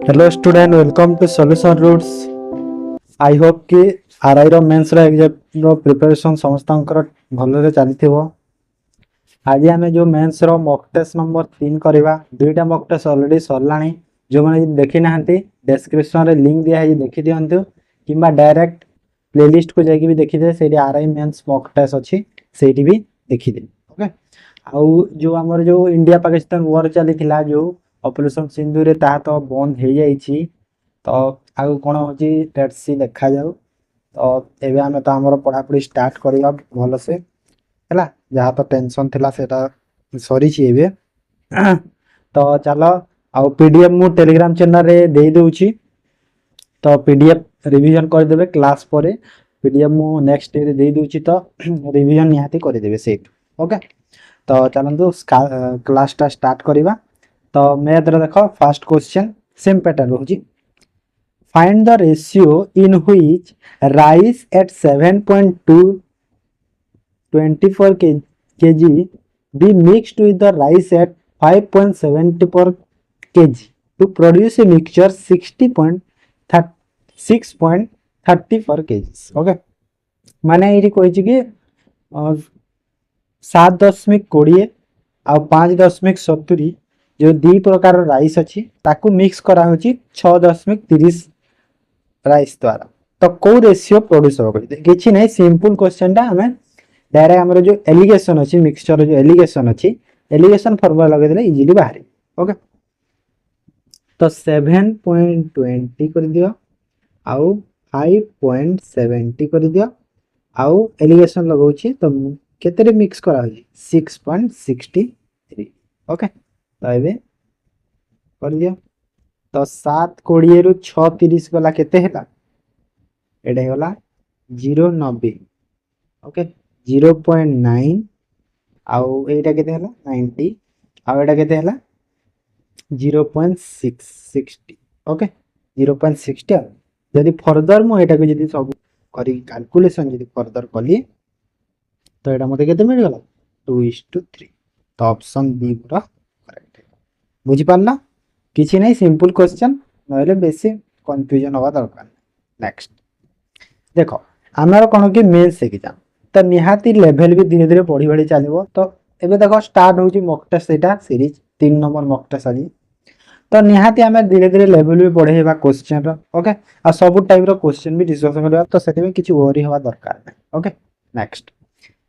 Hello student, welcome to solution roots. I hope कि RI रो mains रो exam रो प्रिपरेशन समस्तंकर भलरे चलीथिबो। आज आम जो मेंस रो मॉक टेस्ट नंबर 3 करवा। दुईटा मॉक टेस्ट ऑलरेडी सरलाणी। जो मैंने देखी ना डिस्क्रिप्शन रे लिंक दिया है, देखी दिंतु कि डायरेक्ट प्लेलिस्ट को जाकि भी देखिदे। से आरआई मेंस मॉक टेस्ट अच्छी से भी देखिदे। ओके, आउ जो आमर जो इंडिया पाकिस्तान वॉर चली जो ऑपरेशन सिंधु रे ता तो बंद हो जाइए। तो आगु कौन हो लेट्स सी देखा जाऊ। तो एबे आमे तो हमर पढ़ापढ़ी स्टार्ट करिया भल से हैला। जहाँ तो टेंशन थिला सेटा सरी छी एबे। तो चलो आउ पीडीएफ मु टेलीग्राम चैनल रे दे दोउची। तो पीडीएफ रिवीजन कर देबे क्लास पर। पीडीएफ मु नेक्स्ट डे रे दे दोउची, तो रिवीजन निहाती कर देबे सेट। ओके, तो चलंतु क्लास टा स्टार्ट करिवा। तो मैथ रे देखो फर्स्ट क्वेश्चन सेम पैटर्न होची। Find the ratio in which rice at 7.224 kg be mixed with the rice at 5.70 per kg to produce a mixture 6.30 per kg। Okay, माने ये कही कि 7.20 आ 5.70 जो दी प्रकार राइस अच्छी ताकू मिक्स करा होची 6.30 राइस द्वारा। तो कौ रेशियो प्रोड्यूस हो किछि नहीं। सिंपल क्वेश्चन टा हमें डायरेक्ट हमर जो एलिगेशन अच्छी मिक्सचर जो एलिगेशन अच्छी एलिगेशन फॉर्मूला लगे देले इजीली बाहरी। ओके, तो 7.20 कर दियो आउ 5.70 कर दियो आउ एलिगेशन लगाउछि। तो केते मिक्स करा होची 6.63। ओके, तो ये कर दियो। तो 7.20 रु 6.30 गला केते हैला, एडे गला 0.90। ओके, 0.9 आउ एटा केते हैला 90 आउ एटा केते हैला 0.660। ओके, 0.60। यदि फर्दर मु एटा को यदि सब करी कैलकुलेशन यदि फर्दर कली तो एटा मते केते मिल गला 2:3। तो ऑप्शन बी पूरा करेक्ट है। बुझी पारला किछि नहीं, सिंपल क्वेश्चन नहले बेसी कंफ्यूजन होगा दरकार। नेक्स्ट देखो आमर कोन कि मेंस एग्जाम तो निहाती लेवल भी धीरे धीरे बढ़ी बढ़ी चलिबो। तो एबे देखो स्टार्ट होची मॉक टेस्ट एटा सीरीज 3 नंबर मॉक टेस्ट आज। तो निहाती आमे धीरे धीरे लेवल भी बढ़ेबा क्वेश्चन रो। ओके, आ सब टाइप रो क्वेश्चन भी डिस्कशन करबा। तो सेति में किछि वरी होवा दरकार नै। Okay, next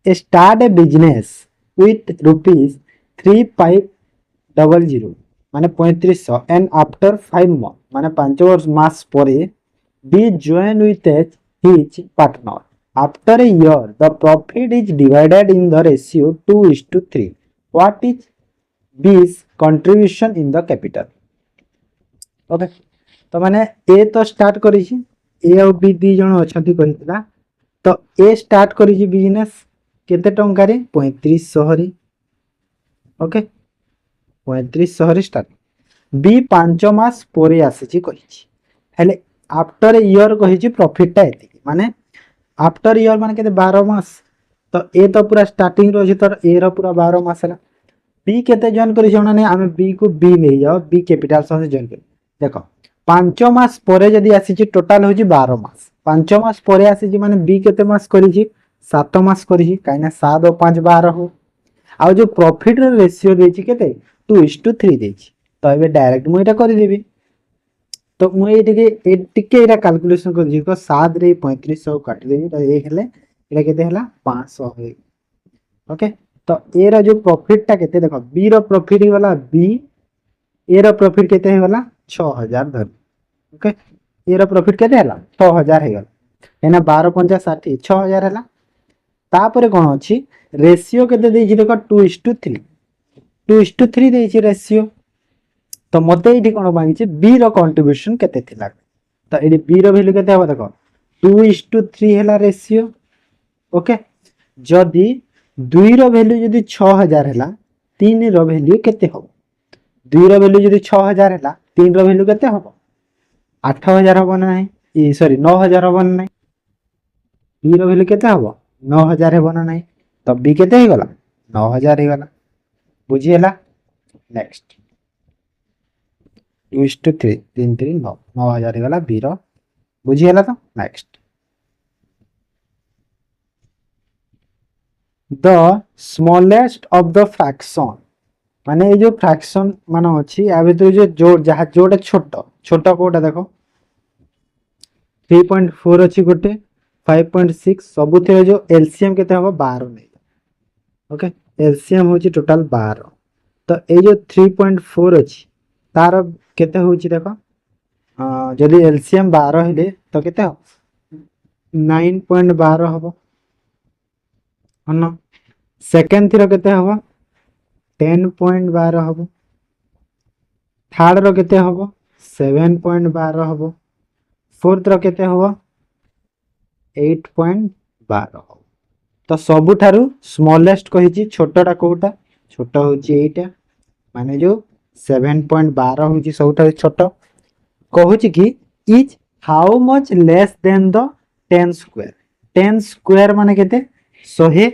start A business with rupees 3500 माने 3500 एंड आफ्टर 5 मंथ माने 5 वर्ष मास परे B join with his partner after a year the profit is divided in the ratio 2:3। What is B's contribution in the capital. Okay, तो माने ए तो start करी छी, ए और बी दी जण अछंती कहितला। तो ए स्टार्ट करी छी बिजनेस केते टंका रे 3500 रे। ओके, 3500 रे स्टार्ट। बी 5 मास परे आसी छी कहि छी, हेले आफ्टर ईयर कहि छी प्रॉफिट ता एति माने आफ्टर ईयर माने केते 12 मास। तो ए तो पूरा स्टार्टिंग रो छी, तो ए रो पूरा 12 मास ला। बी केते जॉइन करि छी माने आमे बी को बी ले जाओ, बी कैपिटल से जॉइन कर। देखो 5 मास परे जदी आसी छी टोटल हो छी 12 मास। 5 मास परे आसी छी माने बी केते मास करि छी 7 मास करि छी, काइना 7 और 5 12 हो। आ जो प्रॉफिट रो रेशियो दे छी केते 2:3 दे छी। तो एबे डायरेक्ट मु एटा कर देबी। तो मु ए टिके एटा कैलकुलेशन कर जी को 7 रे 3500 काट देबी। तो ए हेले एटा केते हला 500 हे। ओके, तो ए रो जो प्रॉफिट ता केते देखो बी रो प्रॉफिट ही वाला बी, ए रो प्रॉफिट केते हे वाला 6000 धर। ओके, ए रो प्रॉफिट केते हला 6000 हे गला, एना 12 5 60 6000 हला। तापरे कोन अछि रेशियो केते देछि देखो 2:3। 2:3 देछि रेशियो। तो मते एठी कोन मांगी छै बी रो कंट्रीब्यूशन केते थिला। तो एठी बी रो वैल्यू केते हबा देखो 2:3 हला रेशियो। ओके, जदी 2 रो वैल्यू जदी 6000 हला 3 रो वैल्यू केते हो। 2 रो वैल्यू जदी 6000 हला 3 रो वैल्यू केते हो 8000 हो ना नहीं, ई सॉरी 9000 हो ना नहीं। बी रो वैल्यू केते हो 9000 हो ना नहीं। तो बी केते हे गला 9000 हे गला। बुझी हला। नेक्स्ट 2:3 3 3 9 9000 गला बी रो बुझीगला तो next the smallest of the fraction माने ये जो फ्रैक्शन माने अछि आ भीतर जो जोड़ जहा जोड़ा छोट छोट कोटा देखो 3.4 अछि गोटे 5.6 सबुथिरे जो एलसीएम केते हबो 12 नै ओके एलसीएम होची टोटल 12 तो ए जो 3.4 अछि तार केते होची देखो जदि एलसीएम 12 हेले तो केते हो 9.12 हबो हन सेकंड थीरो केते हबो 10.12 हबो थर्ड रो केते हबो 7.12 हबो फोर्थ रो केते हबो 8.12 हबो तो सबुठारु स्मॉलेस्ट कहिची छोटटा कोटा छोट होची एटा माने जो 7.12 होची सबुठारु छोट कहूची कि is how much less than the 10 square माने केते 100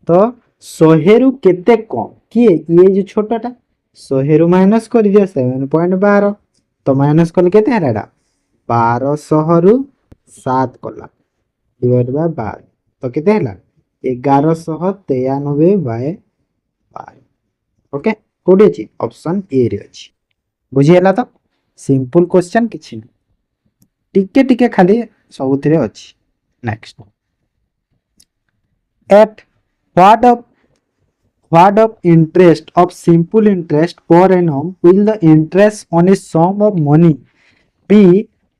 तो 100 रु केते कम किए ये जो छोटाटा 100 रु माइनस कर दियो 7.12 तो माइनस कल केते हराडा 1200 रु 7 कला डिवाइड बाय 12 तो केते हला 1193 बाय 12 ओके कोडी अछि ऑप्शन ए रे अछि बुझी हला तो सिंपल क्वेश्चन किछि टिके टिके खाली सबुथिरे अछि next at what of interest of simple interest per annum will the interest on a sum of money be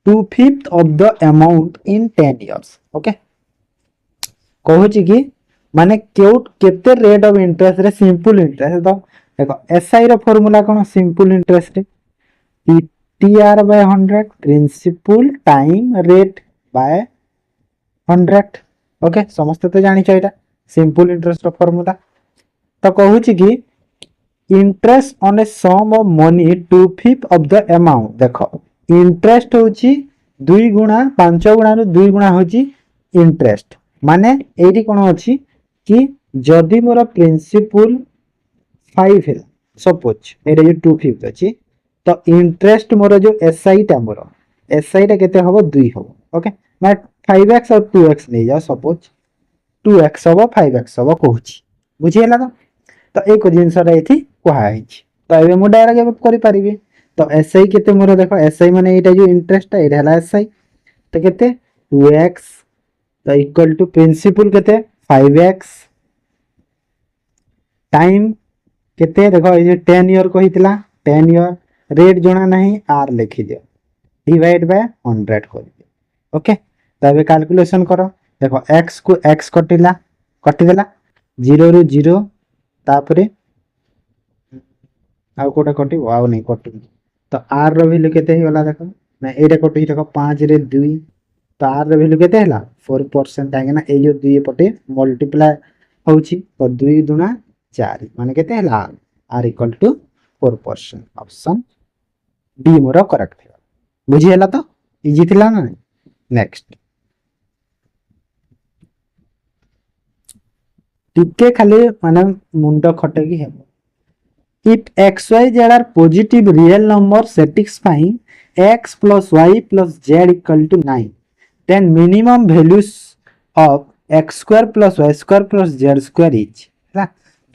2/5 of the amount in 10 years okay कहूची कि माने केते रेट ऑफ इंटरेस्ट रे सिंपल इंटरेस्ट तो देखो एसआई रो formula कोन simple interest रे PTR by 100 principal time rate by 100 okay समस्त तो जानि छ एटा सिंपल इंटरेस्ट रो फार्मूला तो कहूची कि interest on a sum of money 2/5 of the amount देखो इंटरेस्ट होची 2 गुणा 5 गुणा रो 2 गुणा होची इंटरेस्ट माने एडी कोन अछि कि जदि मोर प्रिंसिपल 5 है सपोज एटा जो 2/5 अछि तो इंटरेस्ट मोर जो एसआई टा मोर एसआई टा केते हबो 2 हबो ओके मैं 5x और 2x नै जा सपोज 2x हबो 5x हबो कहूची बुझियला तो एक जिनसटा एथि कहाई तो एबे मु डायरेक्ट करि परिबे तो एसआई केते मोर देखो एसआई माने एटा जो इंटरेस्ट एटा हला एसआई तो केते 2x तो इक्वल टू प्रिंसिपल केते 5x टाइम केते देखो ए 10 ईयर कहितला 10 ईयर रेट जणा नहीं आर लिखि दियो डिवाइड बाय 100 कर दियो ओके तो एबे कैलकुलेशन करो देखो x को x कटि देला 0 रु 0 तापरे आ कोटा कटि आउ नहीं कटि तो r रो वैल्यू केते ही वाला देखो ना एटा कटि देखो 5 रे 2 तो r रो वैल्यू केते हला 4% काहे ना ए जो 2 पटे मल्टीप्लाई होउची तो 2 दुना 4 माने केते हला r equal to 4% option D मोर करेक्ट है बुझी हला तो इजी थिला ना नेक्स्ट टिके खाली माने मुंड खटे की हेबो if xy z are positive real number satisfying x plus y plus z equal to 9 then minimum values of x square plus y square plus z square is है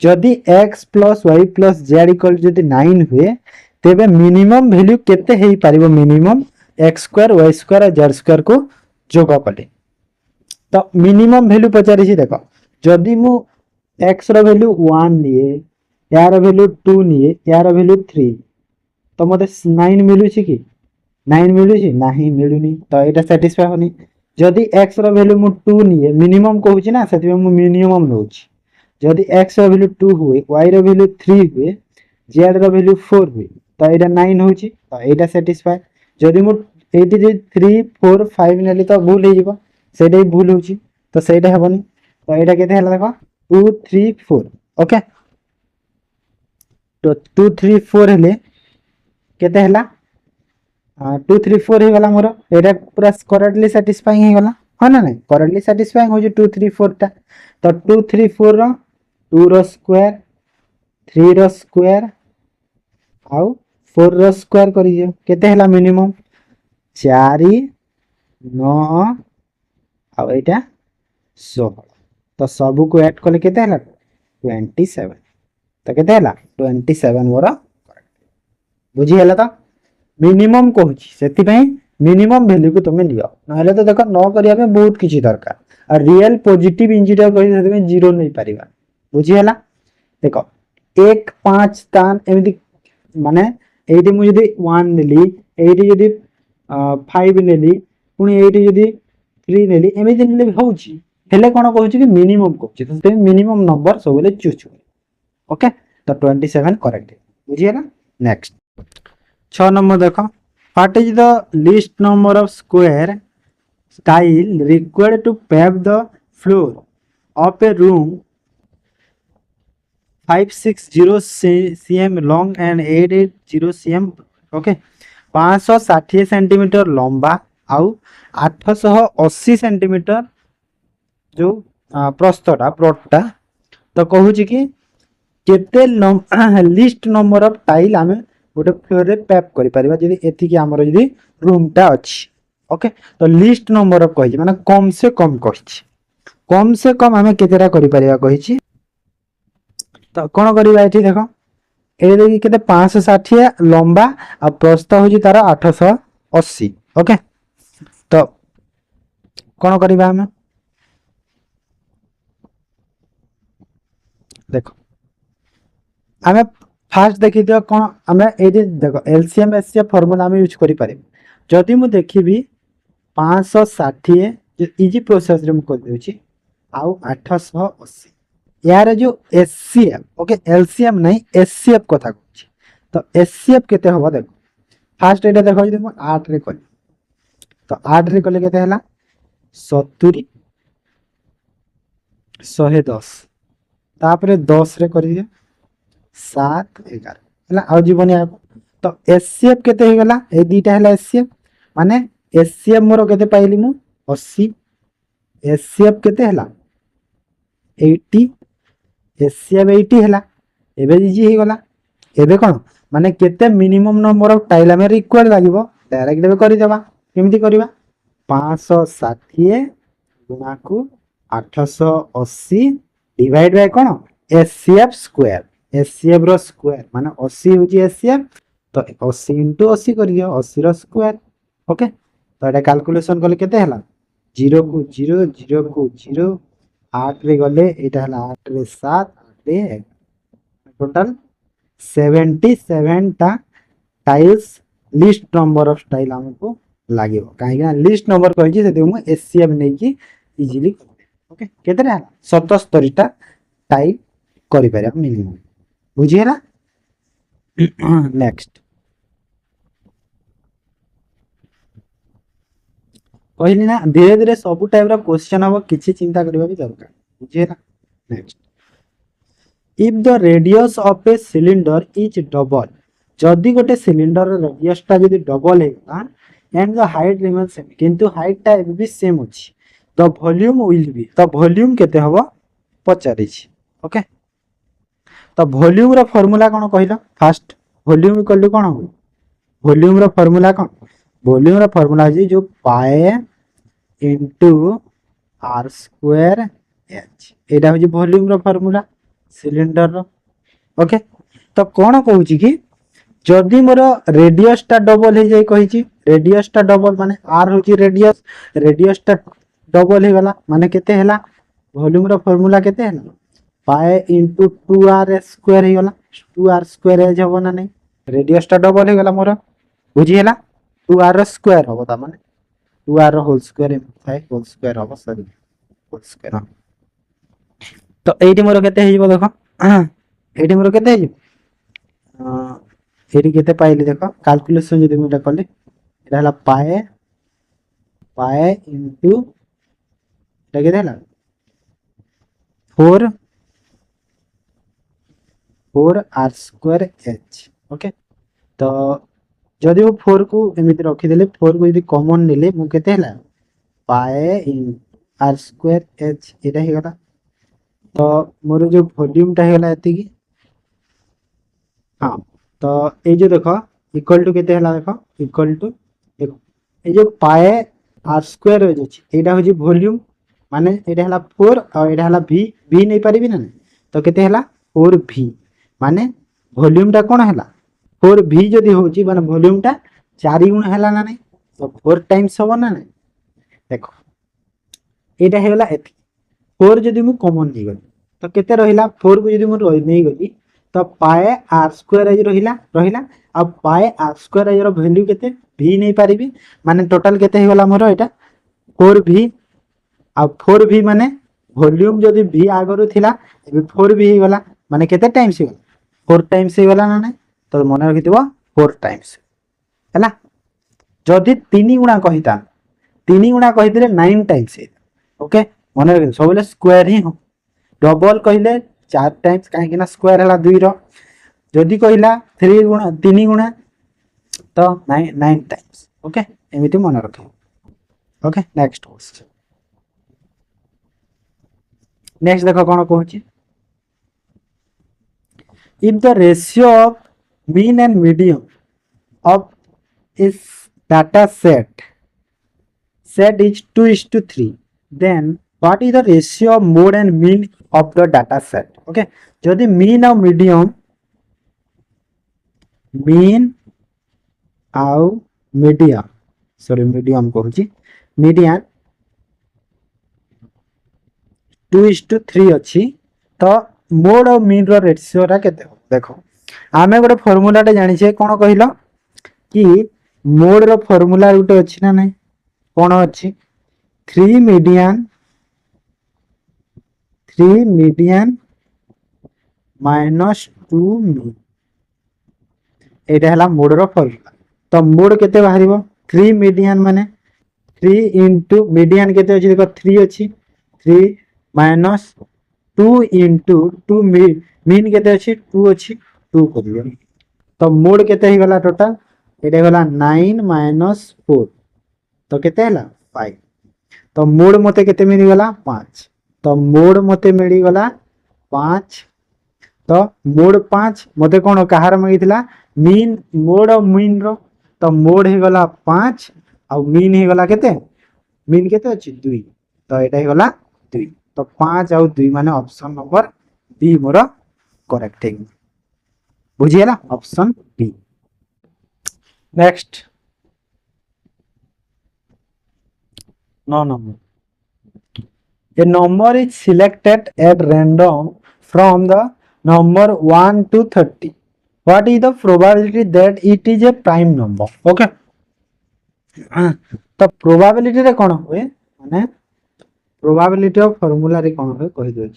जदि x plus y plus z equal to 9 हुए तेबे minimum value केते हेई पारिबो minimum x square y square और z square को जोग कले तो मिनिमम वैल्यू पचारि छी देखो जदि मु x रो वैल्यू 1 लिए यार वैल्यू 2 निये यार वैल्यू 3 तो मते 9 मिलु छी कि 9 मिलु छी नाही मिलुनी तो एटा सैटिस्फाई होनी जदि x रो वैल्यू मु 2 निये मिनिमम कहू छी ना सेति मु मिनिमम नो छी जदि x रो वैल्यू 2 हुए y रो वैल्यू 3 हुए z रो वैल्यू 4 हुए तो एटा 9 हो छी तो एटा सैटिस्फाई जदि मु एटी जे 3 4 5 नेली तो भूल हे जिवो सेटा भूल हो छी तो सेटा हेबनी तो एटा केते हला देखो 2 3 4 ओके तो 2 3 4 हेले केते हला 2 3 4 हे गला मोर एटा पूरा करेक्टली सैटिस्फाइंग हे गला ह ना नहीं करेक्टली सैटिस्फाइंग हो जे 2 3 4 टा तो 2 3 4 रो 2 रो स्क्वायर 3 रो स्क्वायर आउ 4 ର स्क्वायर करियो केते हला मिनिमम 4 9 आ एटा 16 तो सब को ऐड कले केते हला 27 तो केते हला 27 मोर बुझी हला तो मिनिमम कहूँ से मिनिमम वैल्यू को तुम लियो ना तो देख न करिया पे बहुत किछि दरकार और रियल पॉजिटिव इंजीनियर कहि से जीरो नहीं पारिबा बुझी हला देखो 1 5 स्थान एमती माने एटी मु जदी 1 नेली एटी जदी 5 नेली पुनी एटी जदी 3 नेली एमती नेले होउची हेले कोन कहूची कि मिनिमम कहूची तो मिनिमम नंबर सबले चूज ओके तो 27 करेक्ट बुझी हला नेक्स्ट 6 नंबर देखो what is the list number of square tile required to pave the floor of a room 560 cm long and 880 cm okay 560 centimetre लंबा आउ 880 सेंटीमीटर जो प्रस्थटा प्लॉटटा तो कहूची कि केते लिस्ट नंबर ऑफ टाइल आमे गोटे फ्लोर रे पैप करि परिबा जदी एथि कि हमर जदी रूम टा अछि ओके तो लिस्ट नंबर ऑफ कहि माने कम से कम आमे केतेरा करि परिबा कहिछि तो कोन करिबा एथि देखो ए देखि केते 560 लंबा आ प्रस्थ होछि तार 880 ओके तो कोन करिबा हमें देखो हमें फास्ट देखि दियो कोन हमें ए देखो एलसीएम एससीएफ फार्मूला हम यूज करि पारे जदि मु देखिबी 560 इजी प्रोसेस रे मु कर देउछि आउ 880 यार जो एचसीएफ ओके एलसीएम नहीं एचसीएफ कथा कहछि तो एचसीएफ केते होबा देखो फास्ट एटा देखो जदि मु 8 रे कली तो 8 रे कले केते हला 70 110 तापरे 10 रे करि दियो 7 11 हला आ जीवन या तो एचसीएफ केते हे गला ए दीटा हला एचसीएफ माने एचसीएफ मोर केते पाइली मु 80 एचसीएफ केते हला 80 एचसीएफ 80 हला एबे इजी हे गला एबे कोन माने केते मिनिमम नंबर ऑफ टाइल हमें रिक्वायर्ड लागिवो डायरेक्ट एबे करि देबा केमिति करबा 560 गुणा को 880 डिवाइड बाय कोन एचसीएफ स्क्वायर एचसीएफ रो स्क्वायर माने 80 होची एचसीएफ तो 80 * 80 कर दियो 80 रो स्क्वायर ओके तो एटा कैलकुलेशन करले केते हला 0 को 0 0 को 0 8 रे गले एटा हला 8 रे 7 8 रे टोटल 77 टा tiles list number of tile हमको लागिवो काहेकि लिस्ट नंबर कहि जे मु एचसीएफ नै कि इजीली ओके केते हला 77 टा टाइल करि पारे मिनिमम बुझिएला नेक्स्ट कहली ना धीरे धीरे सब टाइप रो क्वेश्चन हम किछि चिंता करबा भी दरकार बुझिएला next if the radius of a cylinder is double जदी गोटे सिलिंडर रो रेडियस ता जदी डबल हेता and the height remains same किंतु हाइट ता भी सेम अछि द वॉल्यूम विल बी तो वॉल्यूम केते हबो पचारि छी ओके तो वॉल्यूम रो फार्मूला कोन कहलो फास्ट वॉल्यूम इक्वल टू कोन हो वॉल्यूम रो फार्मूला कोन वॉल्यूम रो फार्मूला जी जो पाए इनटू आर स्क्वायर एच एटा हो वॉल्यूम रो फार्मूला सिलिंडर रो ओके तो कोन कहूची कि जदी मोर रेडियस ता डबल हे जाय कहिची रेडियस ता डबल माने आर होची रेडियस ता डबल हे गला माने केते हला वॉल्यूम रो फार्मूला केते हला पाए इनटू 2r स्क्वायर हे गला 2r स्क्वायर हे जबो ना नहीं रेडियस ता डबल हे गला मोर बुझी हला 2r स्क्वायर होबो ता माने 2r whole square 5 whole square होबो सॉरी होल स्क्वायर तो एटी मोर केते हे जबो देखो एटी मोर केते हे एटी केते पाइली देखो कैलकुलेशन जदी मुटा करले एटा हला पाए इनटू एटा केते हला 4r स्क्वायर h ओके तो जदी वो 4 को एमिति रखि देले 4 को यदि कॉमन नेले मु केते हला पाए इन r स्क्वायर h एटा हे गला तो मोर जो वॉल्यूम ता हे गला एति की हां तो ए जो देखो इक्वल टू केते हला देखो इक्वल टू ए जो पाए आर स्क्वायर अछि एटा होजी वॉल्यूम माने एटा हला 4 और एटा हला v v नै परिबी ना तो केते हला 4v माने वॉल्यूम टा कोन हला 4v जदी होची माने वॉल्यूम टा 4 गुण हला ना नै तो 4 टाइम्स हो ना नै देखो एटा हेला एथि 4 जदी मु कॉमन नै गली तो केते रहिला 4 को जदी मु नै गली तो पाए आर स्क्वायर एज रहिला अब पाए आर स्क्वायर एज रो वैल्यू केते v नै परिबी माने टोटल केते हेगला मोर एटा 4v अब 4v माने वॉल्यूम जदी v आगरु थिला एबे 4v हे गला माने केते टाइम्स हे 4 टाइम्स हे गला ना नै तो मन रखिथिबो 4 टाइम्स हैला जदी 3 गुणा कहिता 3 गुणा कहितले 9 टाइम्स हे ओके मन रखि सबले स्क्वायर ही हो डबल कहिले 4 टाइम्स काहे कि ना स्क्वायर हला 2 रो जदी कहिला 3 गुणा 3 गुणा तो 9 टाइम्स ओके एमिति मन रखिबो ओके नेक्स्ट क्वेश्चन नेक्स्ट देखो कोन कहूची if the ratio of mean and median of is data set is 2:3 then what is the ratio of mode and mean of the data set okay जदि mean और median sorry median कहूची median 2:3 अच्छी तो mode और mean row ratio रा केते देखो आमे गोटे फार्मूला टे जानि छे कोन कहिलो कि मोड रो फार्मूला गोटे अछि ना नै कोन अछि 3 मीडियन माइनस 2 मीन एटा हला मोड रो फार्मूला तो मोड केते बाहरिबो 3 मीडियन माने 3 इनटू मीडियन केते अछि देखो 3 अछि 3 माइनस 2 into 2 मीन केते अछि 2 अछि 2 करियो तो मोड केते ही गला टोटल एटा गला 9 minus 4 तो केते हला 5 तो मोड मते केते मिली गला 5 तो मोड मते मिली गला 5 तो मोड 5 मते कोन कहार मागितला मीन मोड और मीन रो तो मोड हे गला 5 और मीन हे गला मीन केते अछि 2 तो एटा हे गला 2 तो 5 और 2 माने ऑप्शन नंबर बी मोर करेक्ट है बुझिएला option B next 9 number a number is selected at random from the number 1 to 30 what is the probability that it is a prime number okay तो प्रोबेबिलिटी रे कोन होए माने प्रोबेबिलिटी ऑफ फार्मूला रे कोन होए कहि दो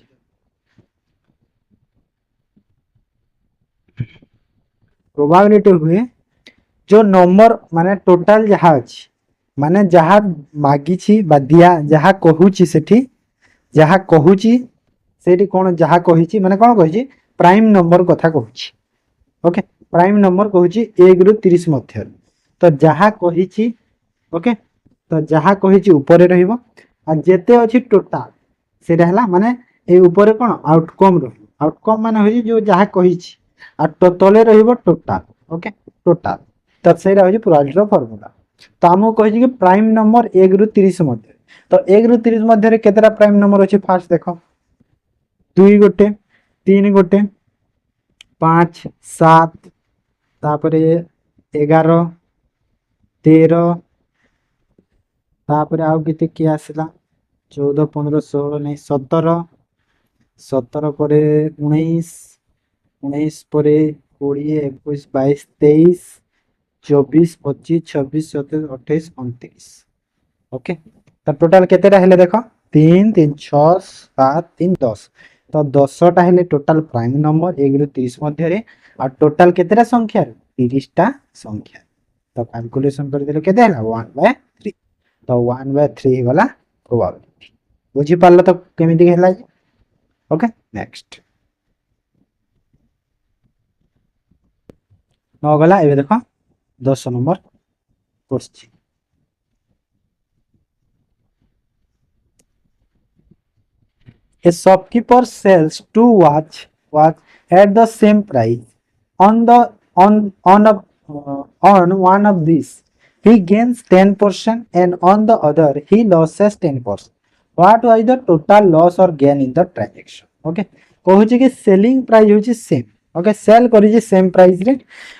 प्रोबेबिलिटी हुए जो नंबर माने टोटल जहा अछि माने जहा मागी छी बा दिया जहा कहूची सेठी जहा कहूची सेठी कोन जहा कहि छी माने कोन कहि छी प्राइम नंबर कथा कहूची ओके प्राइम नंबर कहूची 1 रु 30 मध्य तो जहा कहि छी ओके तो जहा कहि छी ऊपर रहइबो आ जेते अछि टोटल सेटा हला माने ए ऊपर कोन आउटकम रही आउटकम माने होई जो जहा कहि छी आ तो तले रहइबो टोटल ओके टोटल तो सेरा होई प्रोबेबिलिटी रो फार्मूला तो हमो कहि छी कि प्राइम नंबर 1 रु 30 मध्य तो 1 रु 30 मध्य रे केतरा प्राइम नंबर अछि फास्ट देखो 2 गोटे 3 गोटे 5 7 तापरे 11 13 तापरे आउ केते के आसला 14 15 16 नहीं 17 17 परे 19 19 परे 20 21 22 23 24 25 26 27 28 29 ओके तो टोटल केतेटा हेले देखो 3 3 6 7 3 10 तो 10 टा हेले टोटल प्राइम नंबर 1 रु 30 मध्य रे और टोटल केतेटा संख्या 30 टा संख्या तो कैलकुलेशन कर देले केते हला 1/3 तो 1/3 गला प्रोबेबिलिटी बुझी पारलो तो केमिति हेला ओके नेक्स्ट न गला एबे देखो 10 number question A shopkeeper sells two watch at the same price on the on a on one of these he gains 10% and on the other he loses 10%. What was the total loss or gain in the transaction? Okay, कहूची कि selling price होची same. Okay, sell करिछि same price रे,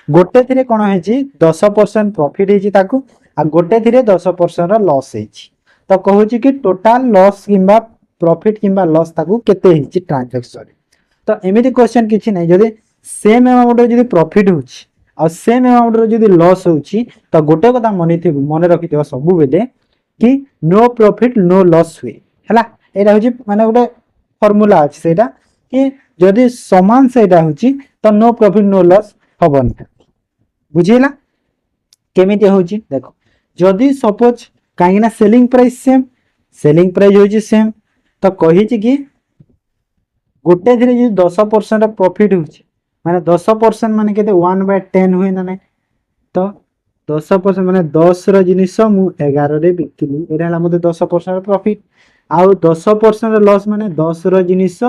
गोटे थिरे कोन हेछि 10% profit हेछि ताकू आ गोटे थिरे 10% रो loss हेछि. तो कहूची कि टोटल लॉस किंबा प्रॉफिट किंबा लॉस ताकू केते हेछि ट्रांजैक्शन. तो एमिति क्वेश्चन किछि नै, जदि सेम अमाउंट रे जदि प्रॉफिट होछि आ सेम अमाउंट रे जदि लॉस होछि तो गोटे कथा मन रखिथिबो सब बेले कि नो प्रॉफिट नो लॉस हुए हला. एटा होछि माने गोटे फार्मूला अछि सेटा कि जदि समान सेटा होछि तो नो प्रॉफिट नो लॉस हबन. बुझिला केमिति होछि देखो, जदि सपोज काइना सेलिंग प्राइस होछि सेम तो कहिछि कि गोटे थिरे जे 10% प्रॉफिट होछि माने 10% माने केते 1/10 हुए ना नै. तो 10% माने 10 रो जिनिस मु 11 रे बिकिली, एटा हला मते 10% प्रॉफिट. आउ 10% लॉस माने 10 रो जिनिस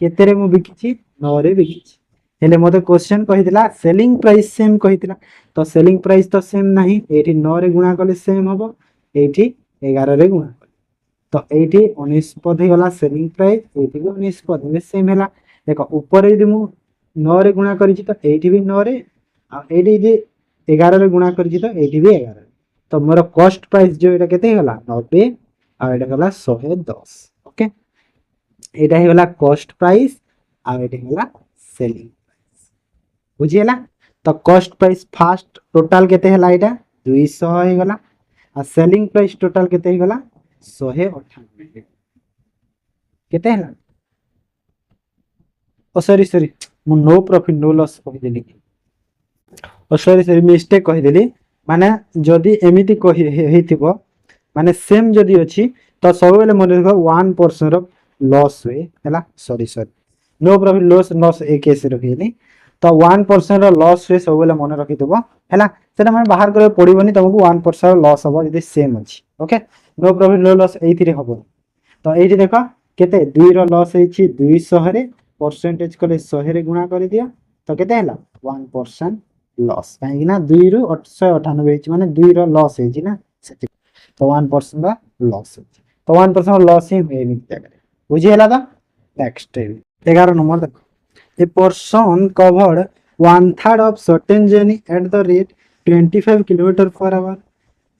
केते रे मु बिकिछि 9 रे बिकिछि. हेले मते क्वेश्चन कहितला सेलिंग प्राइस सेम कहितला, तो सेलिंग प्राइस तो सेम नाही, एठी 9 रे गुणा करले सेम हबो, एठी 11 रे गुणा. तो एठी 19 पद हे गला सेलिंग प्राइस, एठी भी 19 पद में सेम हैला. देखो ऊपर यदि मु 9 रे गुणा करिछि तो एठी भी 9 रे, आ एठी जे 11 रे गुणा करिछि तो एठी भी 11 रे. तो मोर कॉस्ट प्राइस जो एटा केते गला 90 आ एटा गला 110. ओके, एटा हे गला कॉस्ट प्राइस आ एटा गला सेलिंग प्राइस. बुझियला. तो कॉस्ट प्राइस फास्ट टोटल केते हला एटा 200 हे गला, आ सेलिंग प्राइस टोटल केते हे गला 198. केते हला ओ सॉरी मु नो प्रॉफिट नो लॉस कहि देली, ओ सॉरी मिस्टेक कहि देली. माने जदि एमिति कहि हेतिबो माने सेम जदि अछि तो सब बेले मन रखो 1% ऑफ लॉस हुए हला. सॉरी नो प्रॉफिट लॉस एक केस रखिली, तो 1% लॉस हुए सब बेले मन रखितबो हला. सेटा माने बाहर करे पड़िबोनी तुमको 1% लॉस हबो जदि सेम अछि. Okay, no profit no loss एथिरे हबो. तो एठी देखो केते 2 रो लॉस हेछि 200 रे, परसेंटेज कले 100 रे गुणा कर दिया तो केते हला 1% लॉस. काहे ना 2 रु 898 हेछि माने 2 रो लॉस हेछि ना सेति, तो 1% रा लॉस हेछि. तो 1% लॉस ही हुए नि जगह. बुझि हला. तो नेक्स्ट 11 नंबर देखो, a person covered 1/3 of certain journey at the rate 25 km per hour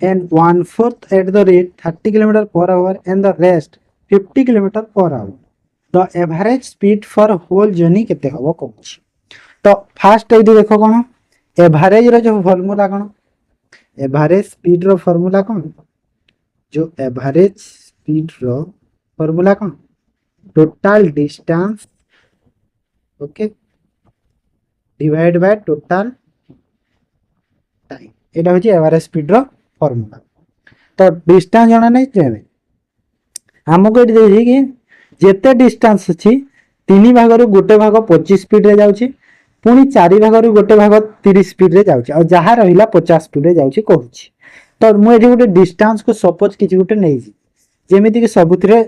and 1/4 at the rate 30 km per hour and the rest 50 km per hour. The average speed for whole journey केते हबो कहूछि. तो fast एदि देखो कोन average रो जो formula कोन, average speed रो formula कोन, जो एवरेज स्पीड रो फार्मूला कोन total distance okay divide by total time. एटा होछि एवरेज स्पीड रो फार्मूला. तो डिस्टेंस जणा नै जेने हमको एटी देछि कि जेते डिस्टेंस अछि 3 भागरु गोटे भाग 25 स्पीड रे जाउछि, पुनी 4 भागरु गोटे भाग 30 स्पीड रे जाउछि, और जहा रहिला 50 स्पीड रे जाउछि कहूछि. तो मु एटी गोटे डिस्टेंस को सपोज किछि गोटे नै जी जेमिति कि सबुतरे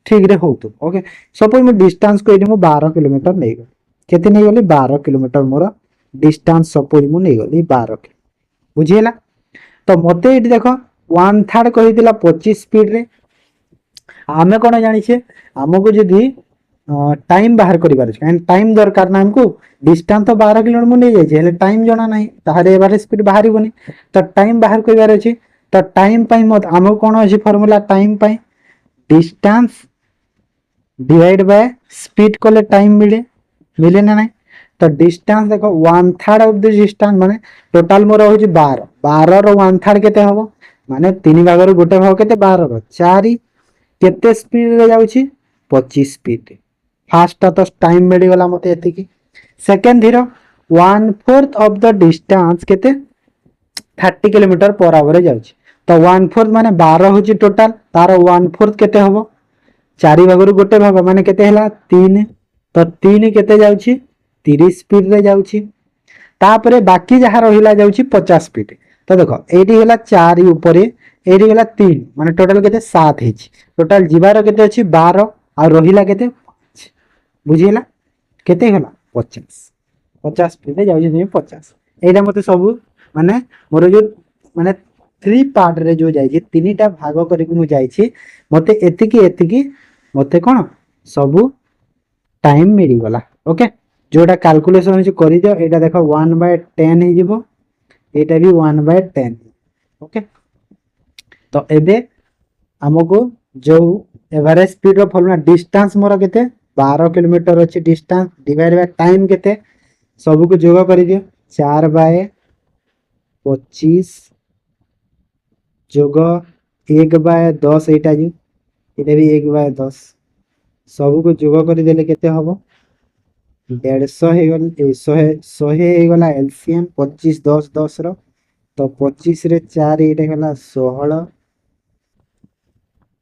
ठीक रे होतो. ओके, सपोज मु डिस्टेंस को एटी मु 12 किलोमीटर नै गली, केते नै गली 12 किलोमीटर मोर डिस्टेंस सपोज मु नै गली 12 किलो. बुझियला. तो मते एटी देखो 1/3 कहिदिला 25 स्पीड रे. आमे कोन जानि छे हमको जदी टाइम बाहर करिबार छै, एंड टाइम दरकार ना हमको डिस्टेंस तो 12 किलोमीटर मु नै जाय छै, हेले टाइम जणा नाही ताहारे एवरेज स्पीड बाहरी बनी. तो टाइम बाहर करिबार अछि, तो टाइम पई मत हमको कोन अछि फार्मूला टाइम पई डिस्टेंस डिवाइड बाय स्पीड कोले टाइम मिले ना नाही. तो डिस्टेंस देखो 1/3 ऑफ द डिस्टेंस माने टोटल मोर होछि 12, 12 रो 1/3 केते हबो माने 3 भाग रो गोटे भाग केते 12 रो 4 केते स्पीड रे जाउछि 25 स्पीड. फास्ट तो टाइम मिल गला मते एति की. सेकंड धीरो 1/4 ऑफ द डिस्टेंस केते 30 किलोमीटर पर आवर रे जाउछि. तो 1/4 माने 12 होछि टोटल, तारो 1/4 केते हबो 4 भाग रो गोटे भाग माने केते हला 3. तो 3 केते जाउछि 30 स्पीड रे जाउछि. तापरे बाकी जहा रहिला जाउछि 50 स्पीड. तो देखो एठी हला 4 ऊपरे, एठी हला 3 माने टोटल केते 7 हेछि. टोटल जीवार केते अछि 12 आ रहिला केते 5. बुझियला केते हला 50 स्पीड रे जाउछि 50. एटा मते सब माने मोर जो माने 3 पार्ट रे जो जाई तीनटा भाग करके मु जाई मते एतिकी एतिकी मते कोन सब टाइम मिल गला ओके जोटा कैलकुलेशन हो कर दियो एटा देखो 1/10 हे जिवो एटा भी 1/10 ओके तो एबे हमको जो एवरेज स्पीड रो फॉर्मूला डिस्टेंस मोर केते 12 किलोमीटर अछि डिस्टेंस डिवाइड बाय टाइम केते सब को जोग कर दियो 4/25 जोग 1/10 एटा जी एटा भी 1/10 सब को जोग कर देले केते हबो 150 हे गल 100 हे गला एलसीएम 25 10 10 रो तो 25 रे 4 एटा गला 16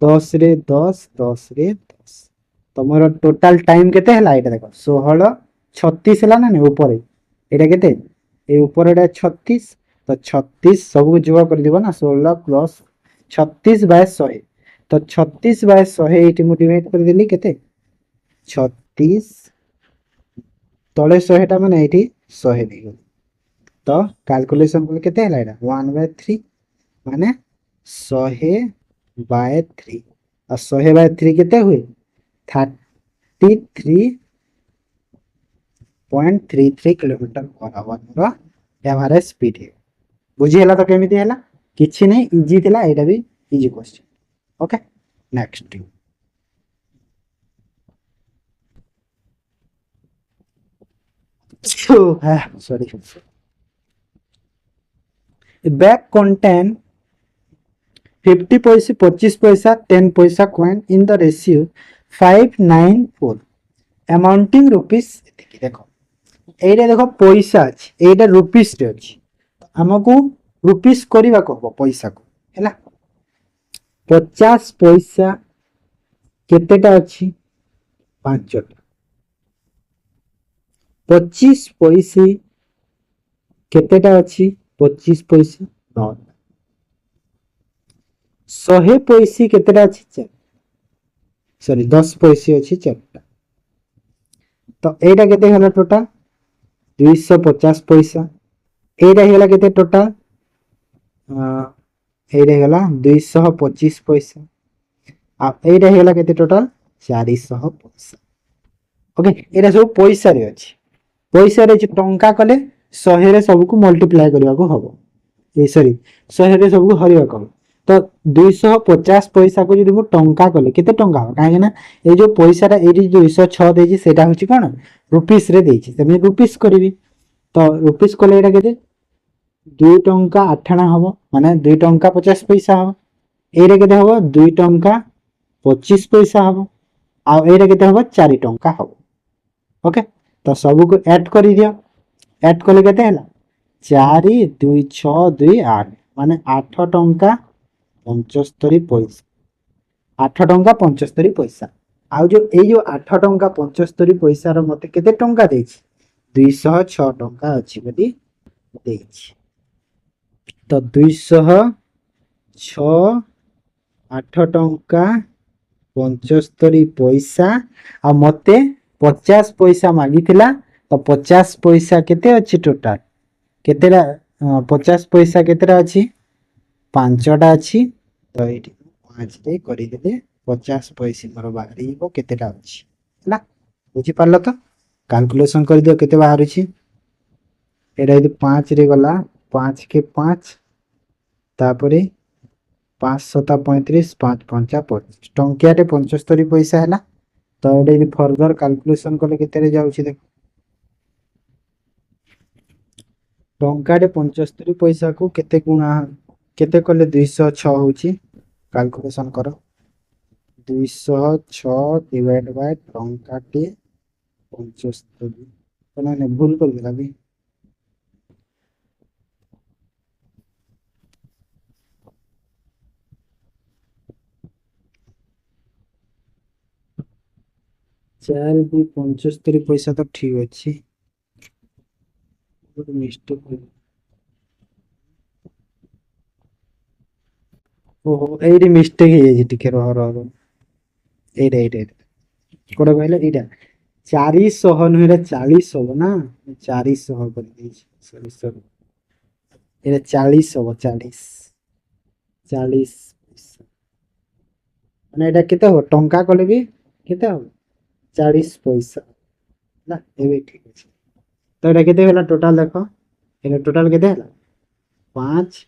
10 रे 10 10 रे 10 तमरो टोटल टाइम केते हला एटा देखो 16 36 हला ना ऊपर एटा केते ए ऊपर एटा 36 तो 36 सब को जोग कर दिबो ना 16 प्लस 36/100 तो 36/100 एटी मु डिवाइड कर देली केते 36 तले 100 टा माने एटी 100 दे गल तो कैलकुलेशन कर केते हला एटा 1/3 माने 100/3 और 100/3 केते हुए 33.33 किलोमीटर पर आवर रो एवरेज स्पीड है बुझी हला तो केमिति हला किछि नै इजी थिला एटा भी easy question okay next sorry a bag contain 50 पैसा 25 पैसा 10 पैसा coin in the ratio 594 amounting rupees देखो एटा देखो पैसा अछि एटा रुपीस रे अछि हमकु रुपीस करबा को पैसा को हैला 50 पैसा केतेटा अछि 5 टा 25 पैसे केतेटा अछि 25 पैसे 9 100 पैसे केतेटा अछि 4 सॉरी 10 पैसे अछि 4 टा तो एटा केते हला टोटल 250 पैसा एटा हेला केते टोटल एटा हेला 225 पैसा आ एटा हेला केते टोटल 400 पैसा ओके एटा सब पैसा रे अछि पैसा रे टंका कले 100 रे सब को मल्टीप्लाई करबा को हबो ए सॉरी 100 रे सब को हरिबा को तो 250 पैसा को जदि मु टंका कले केते टंका हो काहे ना ए जो पैसा रा एडी 206 देजी सेटा होची कोन रुपीस रे देची तमे रुपीस करबी तो रुपीस कले एटा केते 2 टंका 8 आना हबो माने 2 टंका 50 पैसा हबो एरे केते हबो 2 टंका 25 पैसा हबो आ एरे केते हबो 4 टंका हबो ओके तो सब को ऐड करि दियो ऐड कले केते हला 4 2 6 2 8 माने 8 टंका 75 पैसा 8 टंका 75 पैसा आ जो ए जो 8 टंका 75 पैसा रो मते केते टंका देछि 206 टंका अछि बदी देछि तो 206 8 टंका 75 पैसा आ मते 50 पैसा मागिथिला तो 50 पैसा केते अछि टोटल केतेरा 50 पैसा केतेरा अछि 5टा अछि तो एठी 5 रे करि देले 50 पैसा मोर बाहरीबो केतेटा अछि हला बुझी पारलो तो कैलकुलेशन कर दियो केते बाहर अछि एटा यदि 5 रे गला 5 के 5 तापरे 5 7 35 5 5 25 टंकियाटे 75 पैसा हैला तो एटा यदि फर्दर कैलकुलेशन कले केते रे जाउछि देख टंकाटे 75 पैसा को केते गुणा केते कले 206 होछि कैलकुलेशन करो 206 डिवाइड बाय टंकाटे 75 तो ने भूल कर देला भी चार 75 पैसा तो ठीक अच्छी मिस्टेक ओहो एडी मिस्टेक हे जे टिके रह रह एडा एडा कोडा कहले एडा 400 नहेरे 40 हो ना 400 कर दी सॉरी सॉरी ये 40 हम 40 40 पैसा माने एटा केते हो टंका कले भी केते हो 40 पैसा ना एबे ठीक अछि तो एटा केते होला टोटल देखो एटा टोटल केते होला 5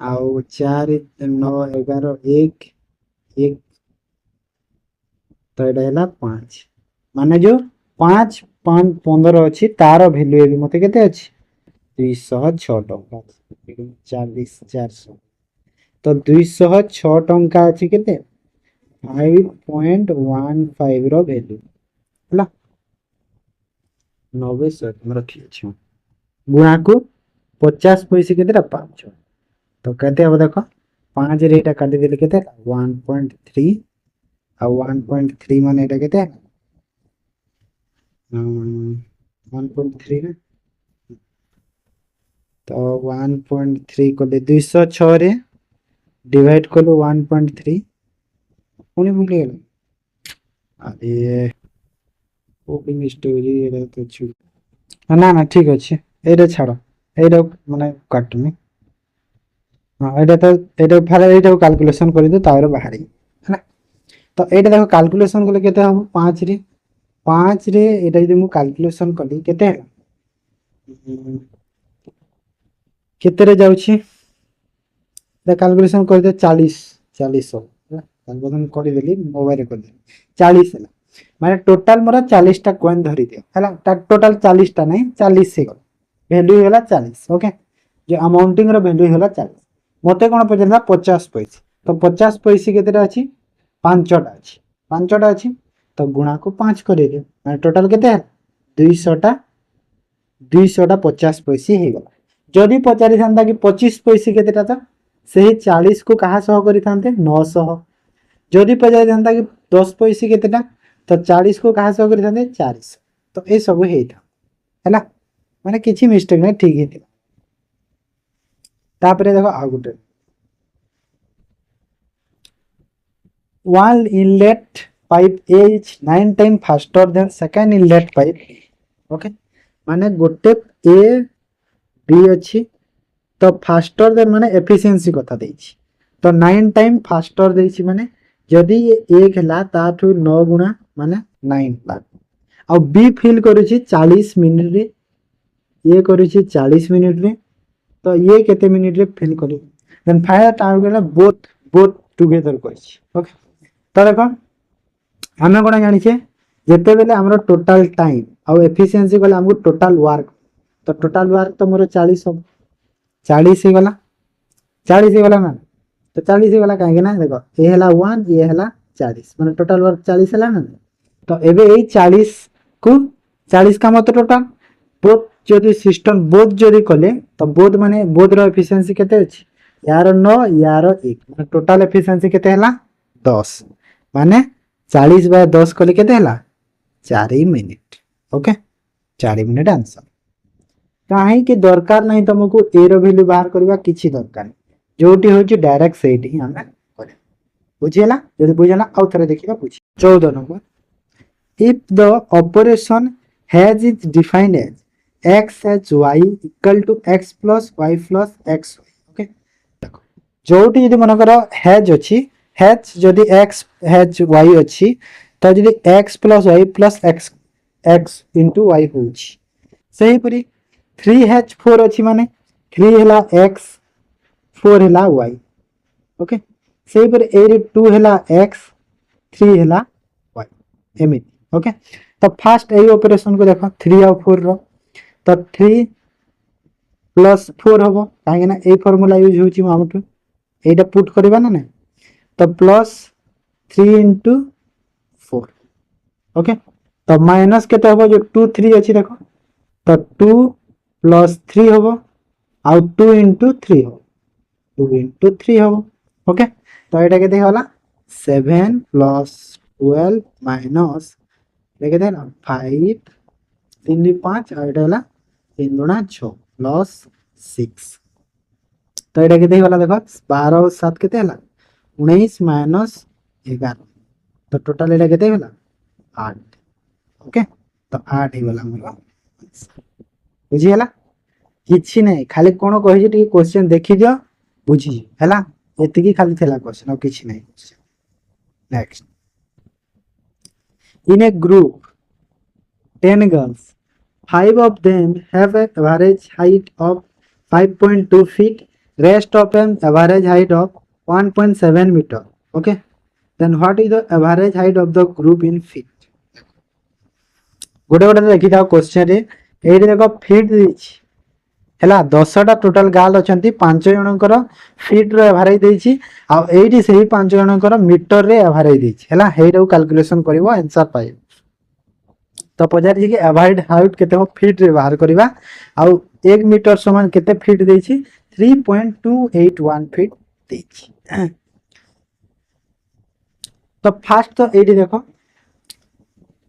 आउ 4 9 11 1 1 तो एटा होला 5 माने जो 5 5 15 अछि तार वैल्यू एबी मते केते अछि 206 टंका 40 400 तो 206 टंका अछि केते 5.15 रो वैल्यू हला 90 से हमरा ठीक अछि गुणा को 50 पैसे केते 5 तो केते अब देखो 5 रे एटा काटि देले केते 1.3 आ 1.3 माने एटा केते 1.3 ना तो 1.3 कोले 206 रे डिवाइड कलो 1.3 पुणी भूल गेल अरे ओपनिंग स्टोरी एरा तो छु ना ना ठीक अछि एटा छाड़ो एटा माने काटनी हां एटा फाले एटा कैलकुलेशन करि दो तारे बाहरी है ना तो एटा देखो कैलकुलेशन कले केते हम 5 रे 5 रे एटा यदि मु कैलकुलेशन कली केते केते रे जाउछि द कैलकुलेशन कर दे 40 40 कैलकुलेशन कर देली मोबाइल रे कर दे 40 है माने टोटल मोर 40 टा कॉइन धरि दियो हैला टोटल 40 टा नहीं 40 से वैल्यू होला 40 ओके जो अमाउंटिंग रो वैल्यू होला 40 मते कोन पजला 50 पैसे तो 50 पैसे केतेटा अछि 5 टा अछि 5 टा अछि तो गुणा को 5 करे दे माने टोटल केते है 200 टा 50 पैसे हे गला जदी पचारि थांता कि 25 पैसे केतेटा था सही 40 को कहा सह करि थांते 900 जदी पचारि थांता कि 10 पैसे केतेटा तो 40 को कहा सह करि थांते 400 तो ए सब हेता हैला माने किछि मिस्टेक नै ठीक हे तापरे देखो आ गुटे one inlet pipe A is 9 times faster than second inlet pipe okay माने गोटे A B अछि तो फास्टर देन माने एफिशिएंसी कथा देछि तो 9 टाइम फास्टर देछि माने जदी ये 1 हला ताठु 9 गुणा माने 9 ला आ बी फिल करूछि 40 मिनिट रे ये करूछि 40 मिनिट रे तो ये केते मिनिट रे फिल करी then final target both together करिछि ओके तो देखो हमें कोन जानि छे जेते बेले हमरो टोटल टाइम आ एफिशिएंसी कोला हमको टोटल वर्क तो टोटल वर्क तो मोर 40 हो 40 ही गला 40 ही गला ना तो 40 ही गला काहे ना देखो ए हला 1 ये हला 40 माने टोटल वर्क 40 हला ना तो एबे ए 40 को 40 का मतलब टोटल बोथ जदी सिस्टम बोथ जदी कले तो बोथ माने बोथ रो एफिशिएंसी केते अछि यार 9 यार 1 माने टोटल एफिशिएंसी केते हला 10 माने 40 बाय 10 कले केते हला 4 मिनिट ओके 4 मिनिट आंसर काहे कि दरकार नहीं तुमको ए रो वैल्यू बाहर करबा किछि दरकार जोटी होची डायरेक्ट सेट ही हम करे बुझियला जदी बुझला आउ थरे देखिबा बुझ 14 number if the operation has is defined as x as y equal to x plus y plus x okay देखो जोटी यदि मन करो हैज अछि हैज जदी x हैज y अछि तो जदी x plus y plus x into y होछि सही परी 3h4 अछि माने 3 हला x 4 हला y ओके सही पर ए 2 हला x 3 हला y एमिति ओके तो फर्स्ट ए ऑपरेशन को देखो 3 और 4 रो तो 3 प्लस 4 हबो काहे ना ए फार्मूला यूज होछि हमटु एटा पुट करबा ना तो प्लस 3 into 4 ओके तो माइनस केते हबो जो 2 3 अछि देखो तो 2 प्लस 3 हबो आ 2 into 3 हो 2 into 3 हबो ओके तो एटा केते होला 7 plus 12 minus केते ना 5 3 5 आ एटा होला 3 गुणा 6 प्लस 6 तो एटा केते होला देखो 12 और 7 केते होला 19 माइनस 11 तो टोटल एटा केते होला 8 ओके तो 8 ही वाला मोर बुझियला किछि नहीं खाली कोन कहि जे क्वेश्चन देखि दियो बुझी हैला एतिकी खाली थेला क्वेश्चन और किछि नहीं question next in A group 10 girls 5 of them have an average height of 5.2 feet rest of them average height of 1.7 meter okay then what is the average height of the group in feet गोटे गोटे देखि था question रे एठी देखो feet देछि हैला 10टा total गाल अछंती 5 जनकर फीट रो एवरेज देछि आ एठी सेही 5 जनकर मीटर रे एवरेज देछि हैला हेइरो कैलकुलेशन करबो आंसर पाइबो तो पचार कि एवरेज हाइट केते हो फीट रे बाहर करबा आ 1 मीटर समान केते फीट देछि 3.281 फीट देछि तो फास्ट तो एठी देखो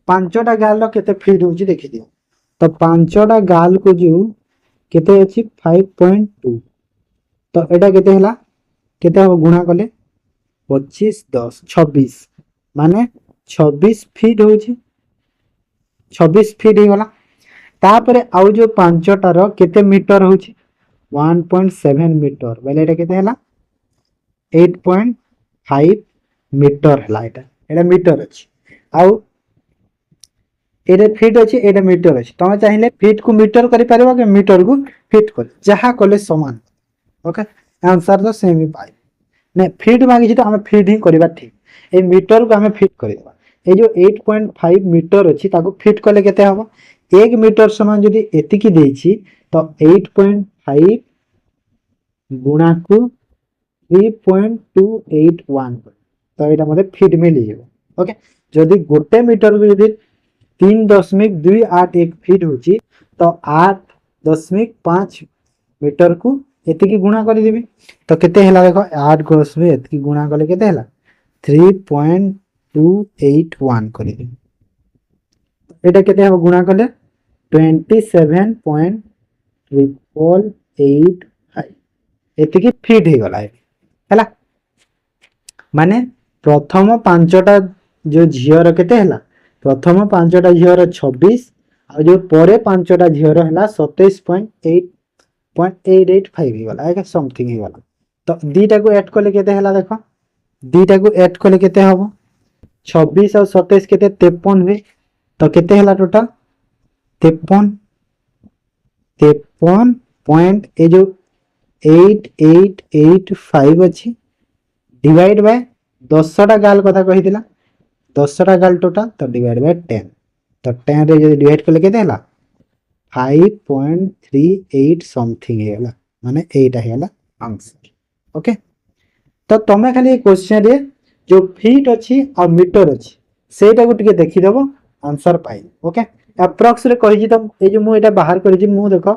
पांचटा गाल रो केते फीट होची देखि दियो तो पांचटा गाल को जो केते अछि 5.2 तो एटा केते हला केते हो गुणा कले 25 10 26 माने 26 फीट होची 26 फीट ही गला तापरे आउ जो पांचटा रो केते मीटर होची 1.7 मीटर बेले एटा केते हला 8.5 मीटर हला एटा मीटर अछि आउ एटा फीट अछि एटा मीटर अछि तमे चाहिले फीट को मीटर करि परबो के मीटर को फीट कर जहा कले समान ओके आंसर तो सेम ही पाइ ने फीट मांगी छी तो हम फीट ही करबा ठीक ए मीटर को हम फीट करबा ए जो 8.5 मीटर अछि ताको फीट कले केते हबो 1 मीटर समान जदी एतिकी देछि तो 8.5 गुणा को 3.281 तो एटा मते फीट में ले जेबो ओके जदी गोटे मीटर को जदी 3.281 फीट होची तो 8.5 मीटर को एतिकी गुणा करि देबी तो केते हला देखो 8 को इसमें एतिकी गुणा कले केते हला 3.281 करि देबी एटा केते हम गुणा कले 27.885 एतिकी फीट हे गला हैला माने प्रथम पांचटा जो झियर केते हला प्रथम पांचटा झियर 26 आ जो परे पांचटा झियर हला 27.885 हे गला एका समथिंग हे गला तो दीटा को ऐड करले केते हला देखो दीटा को ऐड करले केते हबो 26 और 27 केते 53 हुए तो केते हला टोटल 53 पॉइंट ए जो 8885 अछि डिवाइड बाय 10टा गाल कथा कहि दिला 10टा गाल टोटल तो डिवाइड बाय 10 तो 10 रे जे डिवाइड करले केते हला 5.38 समथिंग हेला माने एटा हेला आंसर ओके तो तमे खाली क्वेश्चन रे जो फीट अछि और मीटर अछि सेटा को टिके देखि देबो आंसर पाइ ओके अप्रॉक्स रे कहि जी त ए जो मु एटा बाहर करि जी मु देखो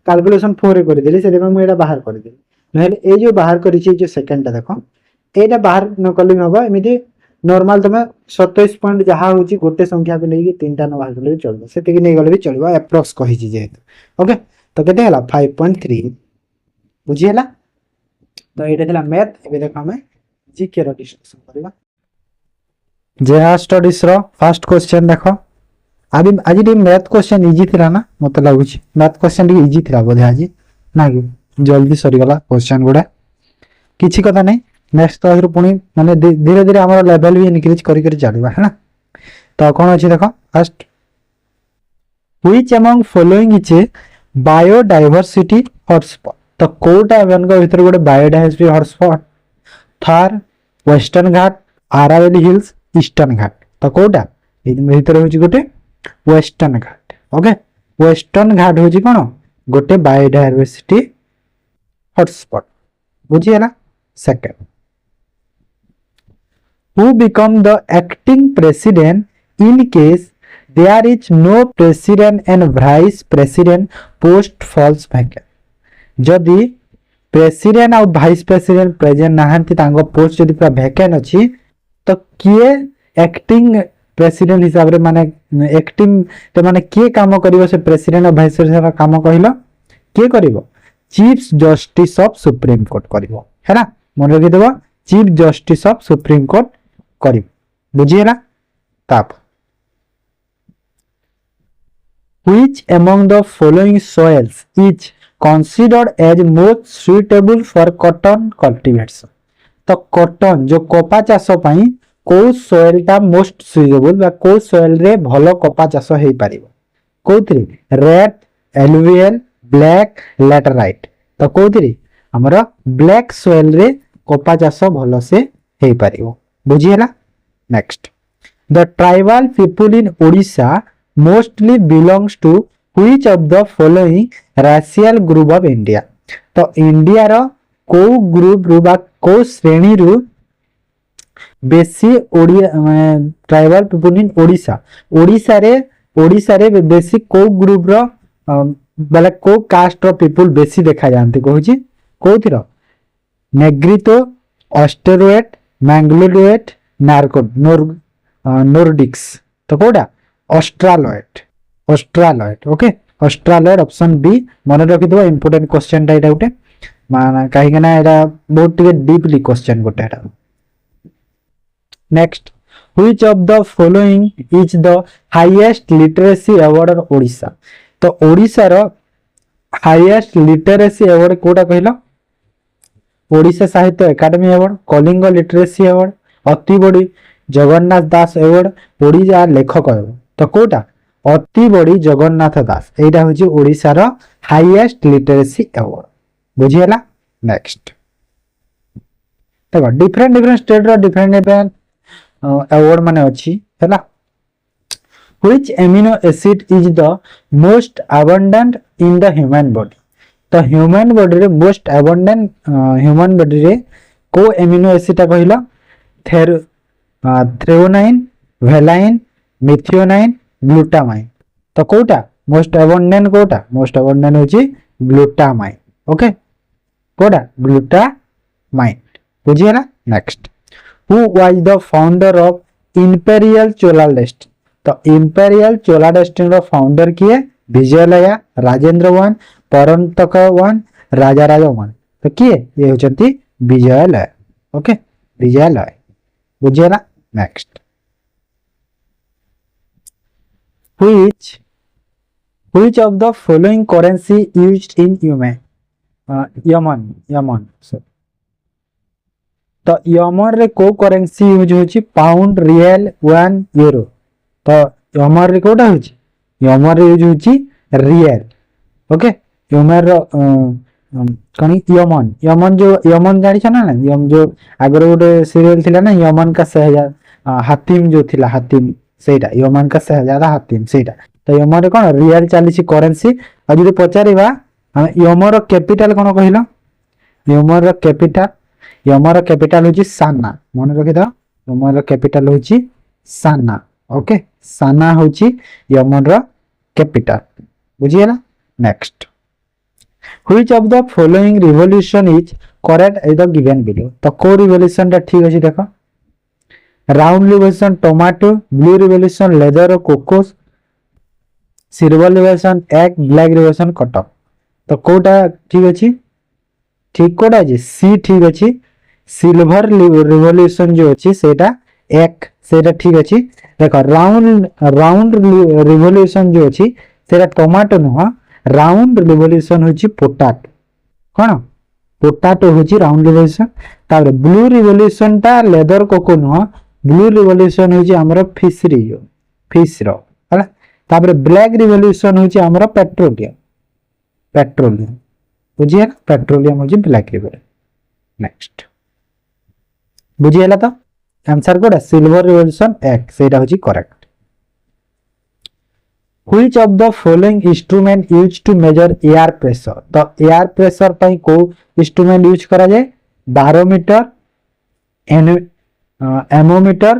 कैलकुलेशन 4 रे करि देली सेते मु एटा बाहर करि देली नहले ए जो बाहर करि छी जो सेकंड ता देखो एटा बाहर न कलि हबो एमिति नॉर्मल तमे 27 पॉइंट जहा होची गोटे संख्या को नै कि तीनटा न बाहर करले चलबो सेते कि नै गले भी चलबो अप्रॉक्स कहि जी जेहेतु ओके तो केते हला 5.3 बुझियला तो एटा थला मैथ एबे देखो हमें जीके रो डिस्कशन करबा जेहा स्टडीज रो फर्स्ट क्वेश्चन देखो अभी आज डी मैथ क्वेश्चन इजी थिला ना मते लागु छी मैथ क्वेश्चन डी इजी थिला बोधे आज ना कि जल्दी सरी गला क्वेश्चन गुडा किछि कथा नै नेक्स्ट क्लास रो पुनी माने धीरे धीरे हमर लेवल भी इंक्रीज करि करि जालबा है ना तो कोन अछि देखो first which among following is a biodiversity hotspot तो कोटा एवनका भीतर गोटे biodiversity hotspot Thar Western Ghat Aravalli hills Eastern Ghat तो कोटा ए भीतर होची गोटे Western Ghat okay Western Ghat होची कोन गोटे बायोडायवर्सिटी हॉटस्पॉट बुझियला second who become the acting president in case there is no president and vice president post falls vacant जदि प्रेसिडेंट और वाइस प्रेसिडेंट प्रेजेंट नाहंती तांगो पोस्ट जदि पूरा वैकेंट अछि तो किए एक्टिंग प्रेसिडेंट हिसाब रे माने एक्टिंग ते माने के काम करिवो से प्रेसिडेंट और वाइस प्रेसिडेंट काम कहिलो के करिवो chief justice of Supreme Court करिवो है ना मन रखि देबो chief justice of Supreme Court करी बुझिएला ताप which among the following soils is considered as most suitable for cotton cultivation। तो कॉटन जो कपा चाष पई को सोइल टा मोस्ट सुइटेबल बा को सोइल रे भलो कपा चाष हेई पारिबो कोथि रेड एलुवियल ब्लैक लैटेराइट तो कोथि हमर ब्लैक सोइल रे कपा चाष भलो से हेई पारिबो बुझियला। Next the tribal people in Odisha mostly belongs to which of the following racial group of India. तो इंडिया रो को ग्रुप रु बा को श्रेणी रु बेसी Odia tribal people in Odisha Odisha रे बेसी को ग्रुप रो बेले को कास्ट रो पीपल बेसी देखा जानते कहूची कोथि रो नेग्रितो ऑस्ट्रोएट मैंग्लोरोएट नोर्डिक्स तो कोडा ऑस्ट्रालॉइड ओके ऑस्ट्रालॉइड ऑप्शन बी मन रखि दो इंपोर्टेंट क्वेश्चन टा एटा उटे माना कहीं ना एटा बहुत टिके डीपली क्वेश्चन गोटे एटा। Next which of the following is the highest literacy award of Odisha. तो ओडिशा रो हाईएस्ट लिटरेसी अवार्ड कोटा कहलो Odisha Sahitya academy award Kalinga literacy award अति बड़ी जगन्नाथ दास अवार्ड ओडिशा लेखक अवार्ड तो कोटा अति बड़ी जगन्नाथ दास एटा होची ओडिशा रो हाईएस्ट लिटरेसी अवार्ड बुझियला। नेक्स्ट देखो डिफरेंट स्टेट रो डिफरेंट अवार्ड माने अछि हैला। Which amino acid is the most abundant in the human body. तो ह्यूमन बॉडी रे मोस्ट अबंडेंट ह्यूमन बॉडी रे को एमिनो एसिड कहला थ्रेओनाइन वेलाइन मिथियोनाइन ग्लूटामाइन तो कोटा मोस्ट अबंडेंट होची ग्लूटामाइन ओके कोटा ग्लूटामाइन बुझियला। Next who was the founder of imperial Chola dynasty. तो इंपेरियल चोला डायनेस्टी रो फाउंडर किए Vijayalaya Rajendra one Parantaka one Rajaraja one तो किए ये होचंती विजयलय ओके विजयलय बुझियला। Next which of the following currency used in Yemen तो यमन रे को करेंसी यूज होची पाउंड रियल वन यूरो तो यमन रे कोटा होची यमन रे यूज होची रियल ओके यमन रो कनी यमन जो यमन जानि छ ना यम जो आगर गोटे सीरियल थिला ना यमन का शहजादा हातिम जो थिला हातिम सेटा यमन का शहजादा हातिम सेटा तो यमन रे कोन रियल चाली छि करेंसी आ जदि पचारिबा यमन रो कैपिटल कोन कहिलो यमन रो कैपिटल होची साना मन रखि द यमन रो कैपिटल होची साना ओके साना होची यमन रो कैपिटल बुझियला। Next which of the following revolution is correct in the given below. तो को रिवोल्यूशन टा ठीक अछि देखो round revolution tomato blue revolution leather और cocoa silver revolution egg black revolution कटक तो कोटा ठीक अछि ठीक कोटा अछि सी ठीक अछि सिल्वर रिवोल्यूशन जो अछि सेटा एक सेटा ठीक अछि देखो राउंड रिवोल्यूशन जो अछि सेटा टोमेटो नुह राउंड रिवोल्यूशन होची पोटैटो कोन पोटैटो होची राउंड रिवोल्यूशन तापर ब्लू रिवोल्यूशन ता लेदर कोको नुह ब्लू रिवोल्यूशन होची हमर फिश रो हला तापर ब्लैक रिवोल्यूशन होची हमर पेट्रोलियम बुझिए ना पेट्रोलियम होची ब्लैक रिवोल्यूशन। नेक्स्ट बुझिएला तो आंसर कोडा सिल्वर रिवोल्यूशन एक सेटा होची correct. Which of the following instrument used to measure air pressure। तो एयर प्रेशर पई को इंस्ट्रूमेंट यूज करा जाए बारोमीटर एमोमीटर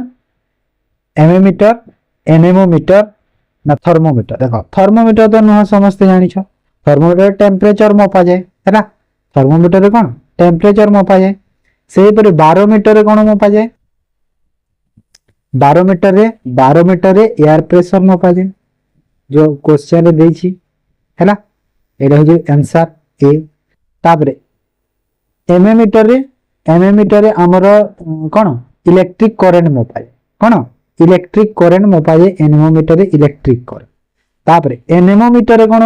एनेमोमीटर ना थर्मोमीटर। देखो थर्मोमीटर तो नुह समस्त जानि छ थर्मोमीटर टेम्परेचर मपा जाए हैला थर्मोमीटर रे कोन टेम्परेचर मपा जाए सेही परे बारोमीटर रे कोन मपा जाए बारोमीटर रे एयर प्रेशर मपा जाए जो क्वेश्चन रे देछि हैला एटा हो जे आंसर ए। तापरे एमीमीटर रे हमर कोन इलेक्ट्रिक करंट मपाए कोन इलेक्ट्रिक करंट मपाए एनेमोमीटर रे इलेक्ट्रिक करंट तापरे एनेमोमीटर रे कोन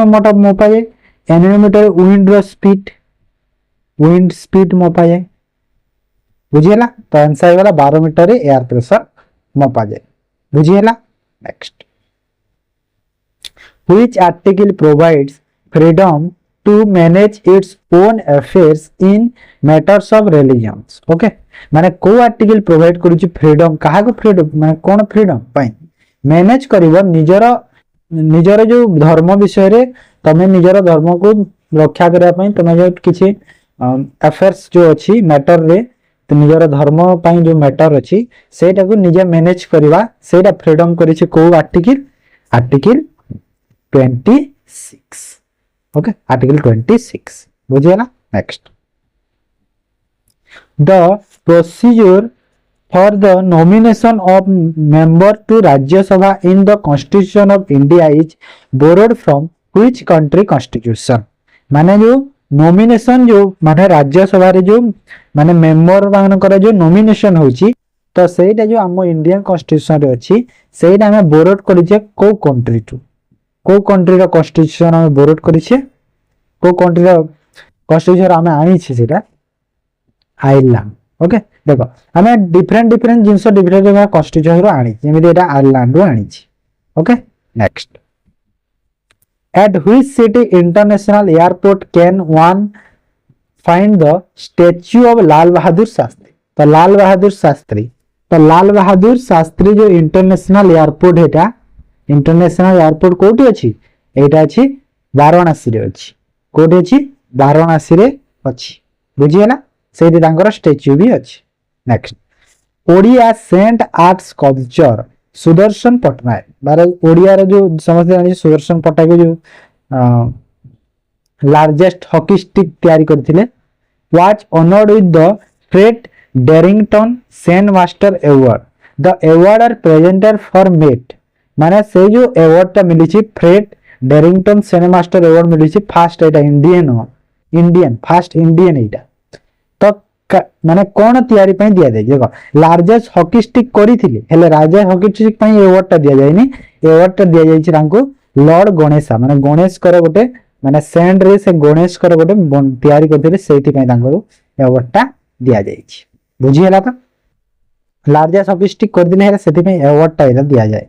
मपाए एनोमीटर विंड रो स्पीड, विंड स्पीड मपा जाए बुझीगला। तो आंसर हो गला बारोमीटर रे एयर प्रेशर मपा जाए बुझीगला। Next which article provides freedom to manage its own affairs in matters of religions. Okay माने को आर्टिकल प्रोवाइड करूची फ्रीडम काहा को फ्रीडम माने कोन फ्रीडम पाई मैनेज करिवो निजर निजर जो धर्म विषय रे तमे निजर धर्म को रक्षा करिया पई तमे जो किछि अफेयर्स जो अछि मैटर रे तो निजर धर्म पई जो मैटर अछि सेटा को निजे मैनेज करिवा सेटा फ्रीडम करिछि को आर्टिकल आर्टिकल 26। ओके आर्टिकल 26 बुझियला। Next the procedure for the nomination of member to Rajya Sabha in the constitution of India is borrowed from which country constitution. माने जो नॉमिनेशन जो माने राज्य सभा रे जो माने मेंबर मानकर जो नॉमिनेशन होची तो सेटा जो हम इंडियन कॉन्स्टिट्यूशन रे अछि सेटा हम बोरोड करिचे को कंट्री टू को कंट्री रो कॉन्स्टिट्यूशन हम बोरोड करिचे को कंट्री रो कॉन्स्टिट्यूशन हम आनी छे सेटा आयरलैंड। ओके देखो हमें डिफरेंट डिफरेंट जिंस डिफरेंट कॉन्स्टिट्यूशन रो आनी जेमिति एटा आयरलैंड रो आनी छे। Okay next at which city international airport can one find the statue of Lal Bahadur Shastri. तो लाल बहादुर शास्त्री जो इंटरनेशनल एयरपोर्ट हेटा इंटरनेशनल एयरपोर्ट कोठी अछि एटा अछि वाराणसी रे अछि कोठी अछि वाराणसी रे अछि बुझियला सेठी तांकर स्टैच्यू भी अछि। Next Odia sand art sculpture Sudarshan Pattnaik बारे ओडिया रे जो समझ जानि सुदर्शन पटनायक जो लार्जेस्ट हॉकी स्टिक तैयारी करथिले was honoured with the Fred Darrington sand master award. The award are presented for मेट माने से जो अवार्ड ता मिली छी Fred Darrington sand master award मिली छी फास्ट एटा इंडियन फास्ट इंडियन एटा तो माने कोन तैयारी पई दिया दे देखो लार्जेस्ट हॉकी स्टिक करिथिले हेले लार्जेस्ट हॉकी स्टिक पई अवार्ड ता दिया जायनी अवार्ड ता दिया जाय छी तांको लॉर्ड गणेशा माने गणेश कर गोटे माने सेंट रे से गणेश कर गोटे तैयारी करथिले सेति पई तांको अवार्ड ता दिया जाय छी बुझी हला तो लार्जेस्ट हॉकी स्टिक कर दिले हेले सेति पई अवार्ड ता एला दिया जाय।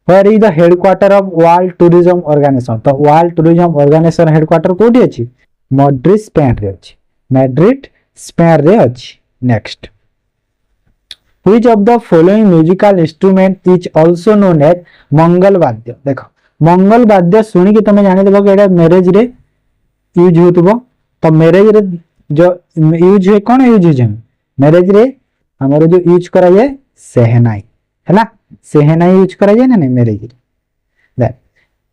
Where is the headquarter of World Tourism Organization? तो World Tourism Organization headquarter कोठी अछि मैड्रिड स्पेन रे अछि मैड्रिड स्पेन रे अछि। Next Which of the following musical instrument is also known as मंगल वाद्य। देखो मंगल वाद्य सुनी कि तमे जानि देबो कि एटा मैरिज रे यूज होतबो तो मैरिज रे जो यूज है कोन यूज है मैरिज रे हमर जो यूज करा जाय सहनाई हैला सहनाई यूज करा जाय ना मैरिज रे। That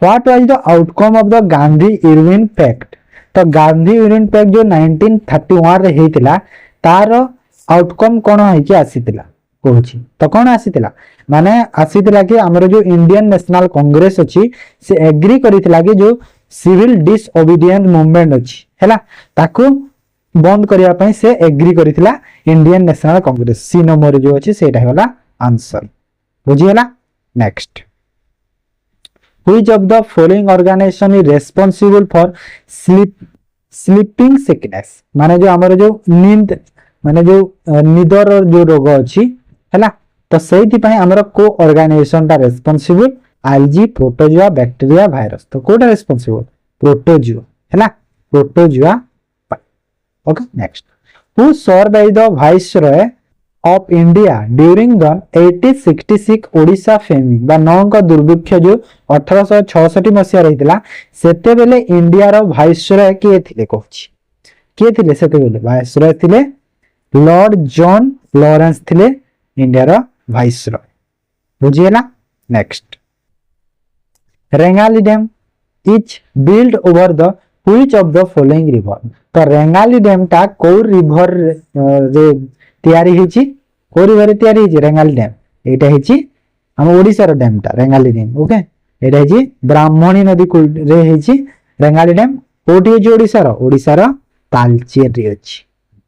what was the outcome of the Gandhi Irwin pact. तो गांधी इरविन पैक्ट जो 1931 रे हेतिला तार आउटकम कोन है कि आसीतिला कहूची तो कोन आसीतिला माने आसीतिला कि हमर जो इंडियन नेशनल कांग्रेस अछि से एग्री करितिला कि जो सिविल डिसओबीडिएंट मूवमेंट अछि हैला ताको बंद करिया पई से एग्री करितिला इंडियन नेशनल कांग्रेस सी नंबर जो अछि सेटा होला आंसर बुझियला। Next which of the following organisation is responsible for sleeping sickness माने जो हमर जो नींद माने जो निदर जो रोग अछि हैला तो सेति पई हमर को ऑर्गेनाइजेशन ता responsible algae protozoa bacteria virus तो कोटा रेस्पोंसिबल प्रोटोजुआ हैला protozoa. Okay next who served as the viceroy of India during the 1866 Odisha famine बा नौका दुर्भिक्ष जो 1866 मसिया रहितला सेते बेले इंडिया रो वाइसरॉय के थिले कहछि के थिले सेते बेले वाइसरॉय थिले लॉर्ड जॉन लॉरेंस थिले इंडिया रो वाइसरॉय बुझियला। Next Rengali dam is build over the which of the following river. तो रेंगाली डैम ता को रिवर रे तैयारी हिची को रिवर रे तैयारी हिची रेंगाली डैम एटा हिची हम ओडिसा रो डैम ता रेंगाली डैम। ओके एटा हिची ब्राह्मणी नदी को रे हिची रेंगाली डैम कोठी हिची ओडिसा रो तालचेर रे अछि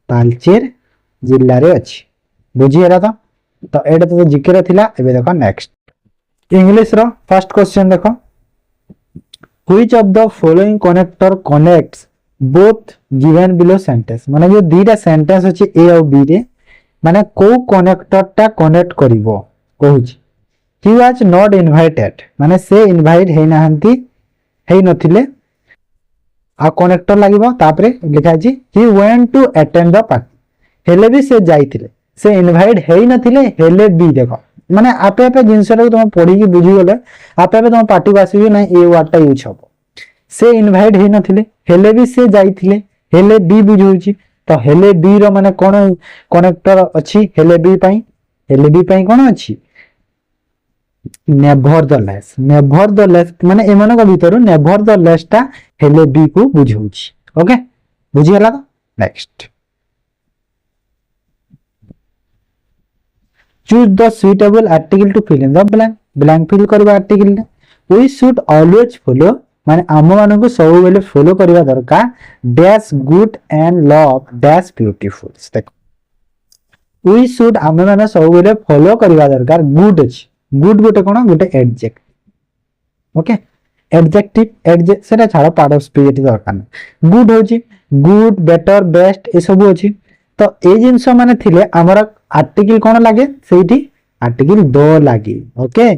तालचेर जिल्ला रे अछि बुझियला तो एटा तो जिके रे थिला एबे देखो next English row first question देखो which of the following connector connects both given below sentence माने जो दीटा सेंटेंस अछि ए और बी रे माने को कनेक्टर टा connect करिवो कहूची he was not invited माने से इनवाइट हे नाहंती हे नथिले आ कनेक्टर लागिवो तापरे लिखा छी he went to attend the party हेले भी से जाइथिले से इनवाइट हे नथिले हेले भी देखो माने आपे आपे जिंसटा तुम पढ़ी की बुझी गले आपे आपे तुम पार्टी आसीबे ना ए वर्ड टा यूज हबो से इनवाइट हे नथिले हेले भी से जाइथिले हेले बी बुझौची तो हेले बी रो माने कोन कनेक्टर अछि हेले बी पई कोन अछि नेवरदलेस माने एमन को भीतर नेवरदलेस टा हेले बी को बुझौची ओके बुझी हला तो next choose the suitable article to fill in the blank fill करबा article we should always follow माने आम मान को सब बेले फॉलो करबा दरकार dash good and love dash beautiful देखो we should आम मान सब बेले फॉलो करबा दरकार गुड अछि गुड गोटे कोन गोटे एडजेक्ट ओके एडजेक्टिव सेटा छाड़ पार्ट ऑफ स्पीच एटी दरकार गुड होची गुड बेटर बेस्ट ए सब अछि तो ए जिंस माने थिले हमर आर्टिकल कोन लागे सेठी आर्टिकल द लागे ओके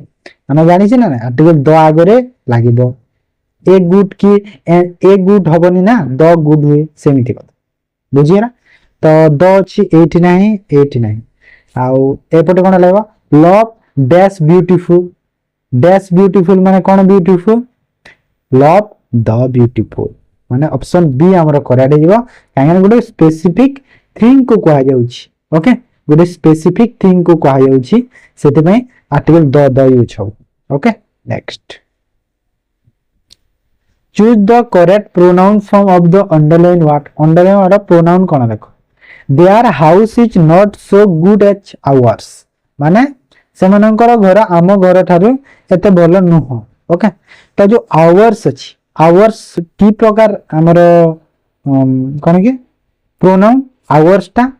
हम जानि छी ना आर्टिकल द आगरे लागिबो ए गुड की ए गुड हबनी ना द गुड हुए सेमिति कथा बुझिए ना तो द अछि 89 आउ एपटे कोन लागबो लव डैश ब्यूटीफुल माने कोन ब्यूटीफुल लव द ब्यूटीफुल माने ऑप्शन बी हमर करेक्ट हिबो काहे गोटे स्पेसिफिक थिंग को कहा जाउछि ओके गोटे स्पेसिफिक थिंग को कहा जाउछि सेते में आर्टिकल द यूज हो okay next choose the correct pronoun form of the underline word pronoun कोन देखो their house is not so good as ours माने सेमनकर घर आम घर ठारू एते भलो नुह ओके तो जो आवर्स अछि आवर्स की प्रकार हमर कोन के प्रोनाउन आवर्स टा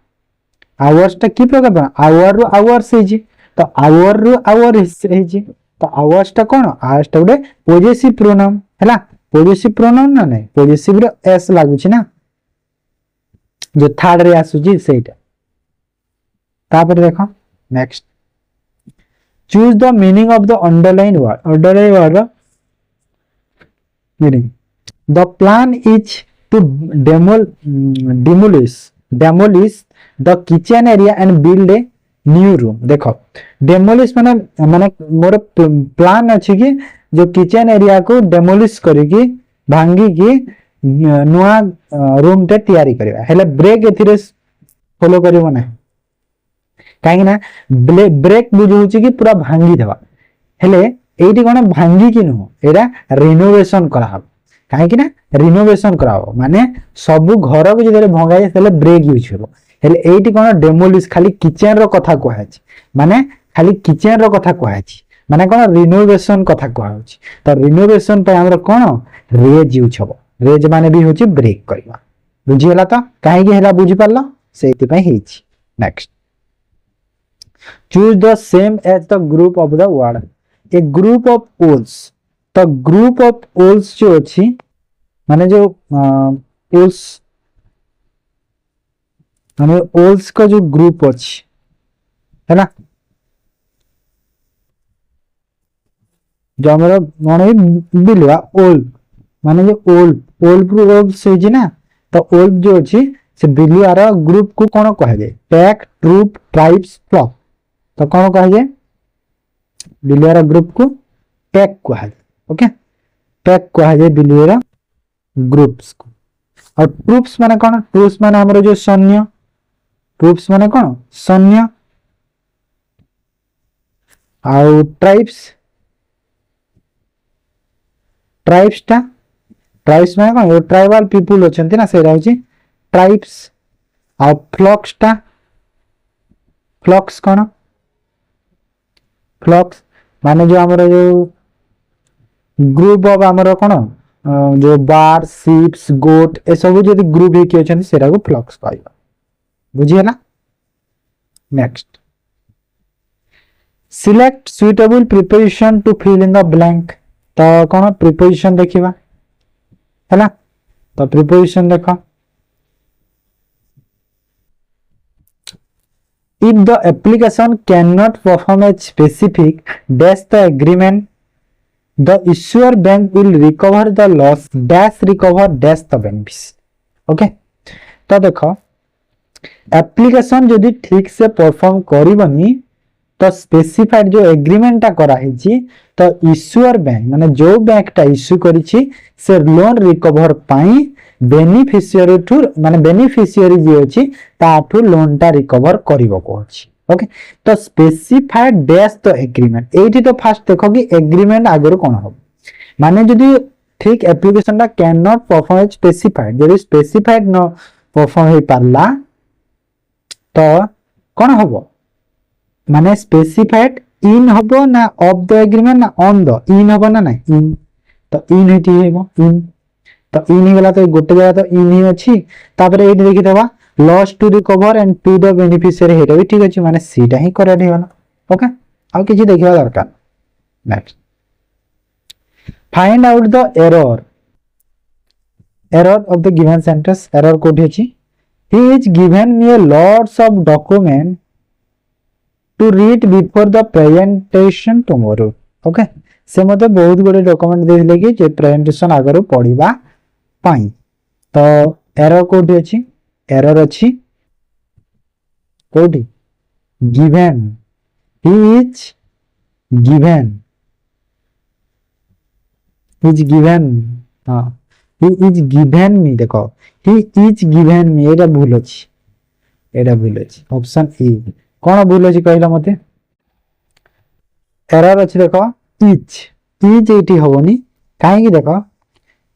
की प्रकार बना आवर रु आवर्स हे तो आवर रु आवर हे तो आवर्स टा कोन आवर्स टा गोटे पॉजिटिव प्रोनाउन हैला पॉजिटिव प्रोनाउन ना नहीं पॉजिटिव रे एस लागु छी ना जो थर्ड रे आसु जी सेटा तापर देखो next choose the meaning of the underline word meaning the plan is to demolish the kitchen area and build a new room देखो demolish माने मोर प्लान अछि कि जो किचन एरिया को demolish करिकि भांगी की नुआ रूम टे तयारी करबा हेले ब्रेक एथिरे फॉलो करबो ना काहे ना ब्रेक बुझुछि कि पूरा भांगी देबा हेले एठी कोन भांगी कि नो एरा रिनोवेशन करा हबो काहे कि ना रिनोवेशन कराओ माने सब घर को जदे भंगा जाय तले ब्रेक यूज हेबो हेले एठी कोन डेमोलिश खाली किचन रो कथा कहै छी माने खाली किचन रो कथा कहै छी माने कोन रिनोवेशन कथा कहै छी तो रिनोवेशन पे हमर कोन रेज यूज हेबो रेज माने भी होची ब्रेक करबा बुझी हला तो काहे कि हला बुझी पारलो सेति पे हेई छी next choose the same as the group of the word a group of owls तो ग्रुप ऑफ ओल्स जो अछि माने जो ओल्स माने ओल्स का जो ग्रुप अछि है ना जो हमरा माने बिलवा ओल माने जो ओल प्रूव से जी ना तो ओल जो अछि से बिलवार ग्रुप को कोन कहे जाय पैक ट्रूप ट्राइब्स फ्लॉक तो कोन कहे जाय बिलवार ग्रुप को पैक कहे ओके पैक कहा जाए बिलवेरा ग्रुप्स को और ट्रूप्स माने कोन ट्रूप्स माने हमरो जो सैन्य ट्रूप्स माने कोन सैन्य आउ ट्राइब्स माने कोन यो ट्राइबल पीपल अछंती ना से रहउची ट्राइब्स आउ फ्लॉक्स कोन फ्लॉक्स माने जो हमरो जो ग्रुप ऑफ हमरो कोन जो बार शिप्स गोट ए सब जदी ग्रुप हे के अछन सेरा को फ्लॉक्स कहबा बुझिए ना next select suitable preparation to fill in the blank तो कौन प्रिपोजिशन देखिबा हैला। तो प्रिपोजिशन देखो, if the application cannot perform a specific dash the agreement, the issuer bank will recover the loss dash recover dash the benefits। Okay, तो देखो application जदि ठीक से परफॉर्म करबनी तो स्पेसिफाइड जो एग्रीमेंट टा करा हिची तो इश्यूअर बैंक माने जो बैंक टा इश्यू करिछि से लोन रिकवर पाई बेनिफिशियरी ठू माने बेनिफिशियरी जे अछि ताठू लोन टा रिकवर करिवो को अछि। ओके, तो स्पेसिफाइड डैश द एग्रीमेंट एठी तो फास्ट देखो कि एग्रीमेंट आगर कोन हो माने जदि ठीक एप्लिकेशन टा कैन नॉट परफॉर्म स्पेसिफाइड जदि स्पेसिफाइड न परफॉर्म हो पारला तो कोन होबो माने स्पेसिफाइड इन होबो ना ऑफ द एग्रीमेंट ना ऑन द इन होबो ना इन तो इन हेटी हेबो इन तो इन गला तो गोटे जगह तो इन ही अछि तापर एठी देखि देबा loss to recover and to the beneficiary हेटा भी ठीक अछि माने सीटा ही करेक्ट हेगला। ओके, आ किछि देखिबा दरकार। Next, find out the error of the given sentence. Error कोठी अछि he is given me a lots of document to read before the presentation tomorrow। Okay, से मते बहुत गुडे डॉक्यूमेंट देथिले कि जे प्रेजेंटेशन आगरो पढिबा पाई। तो एरर कोठी अछि, एरर अछि कोठी given, he is given, he is given हां he is given me देखो he is given me एटा भूल अछि, एटा भूल अछि ऑप्शन ए कोन भूल अछि कहला मते एरर अछि देखो इज एटी होबनी काहे कि देखो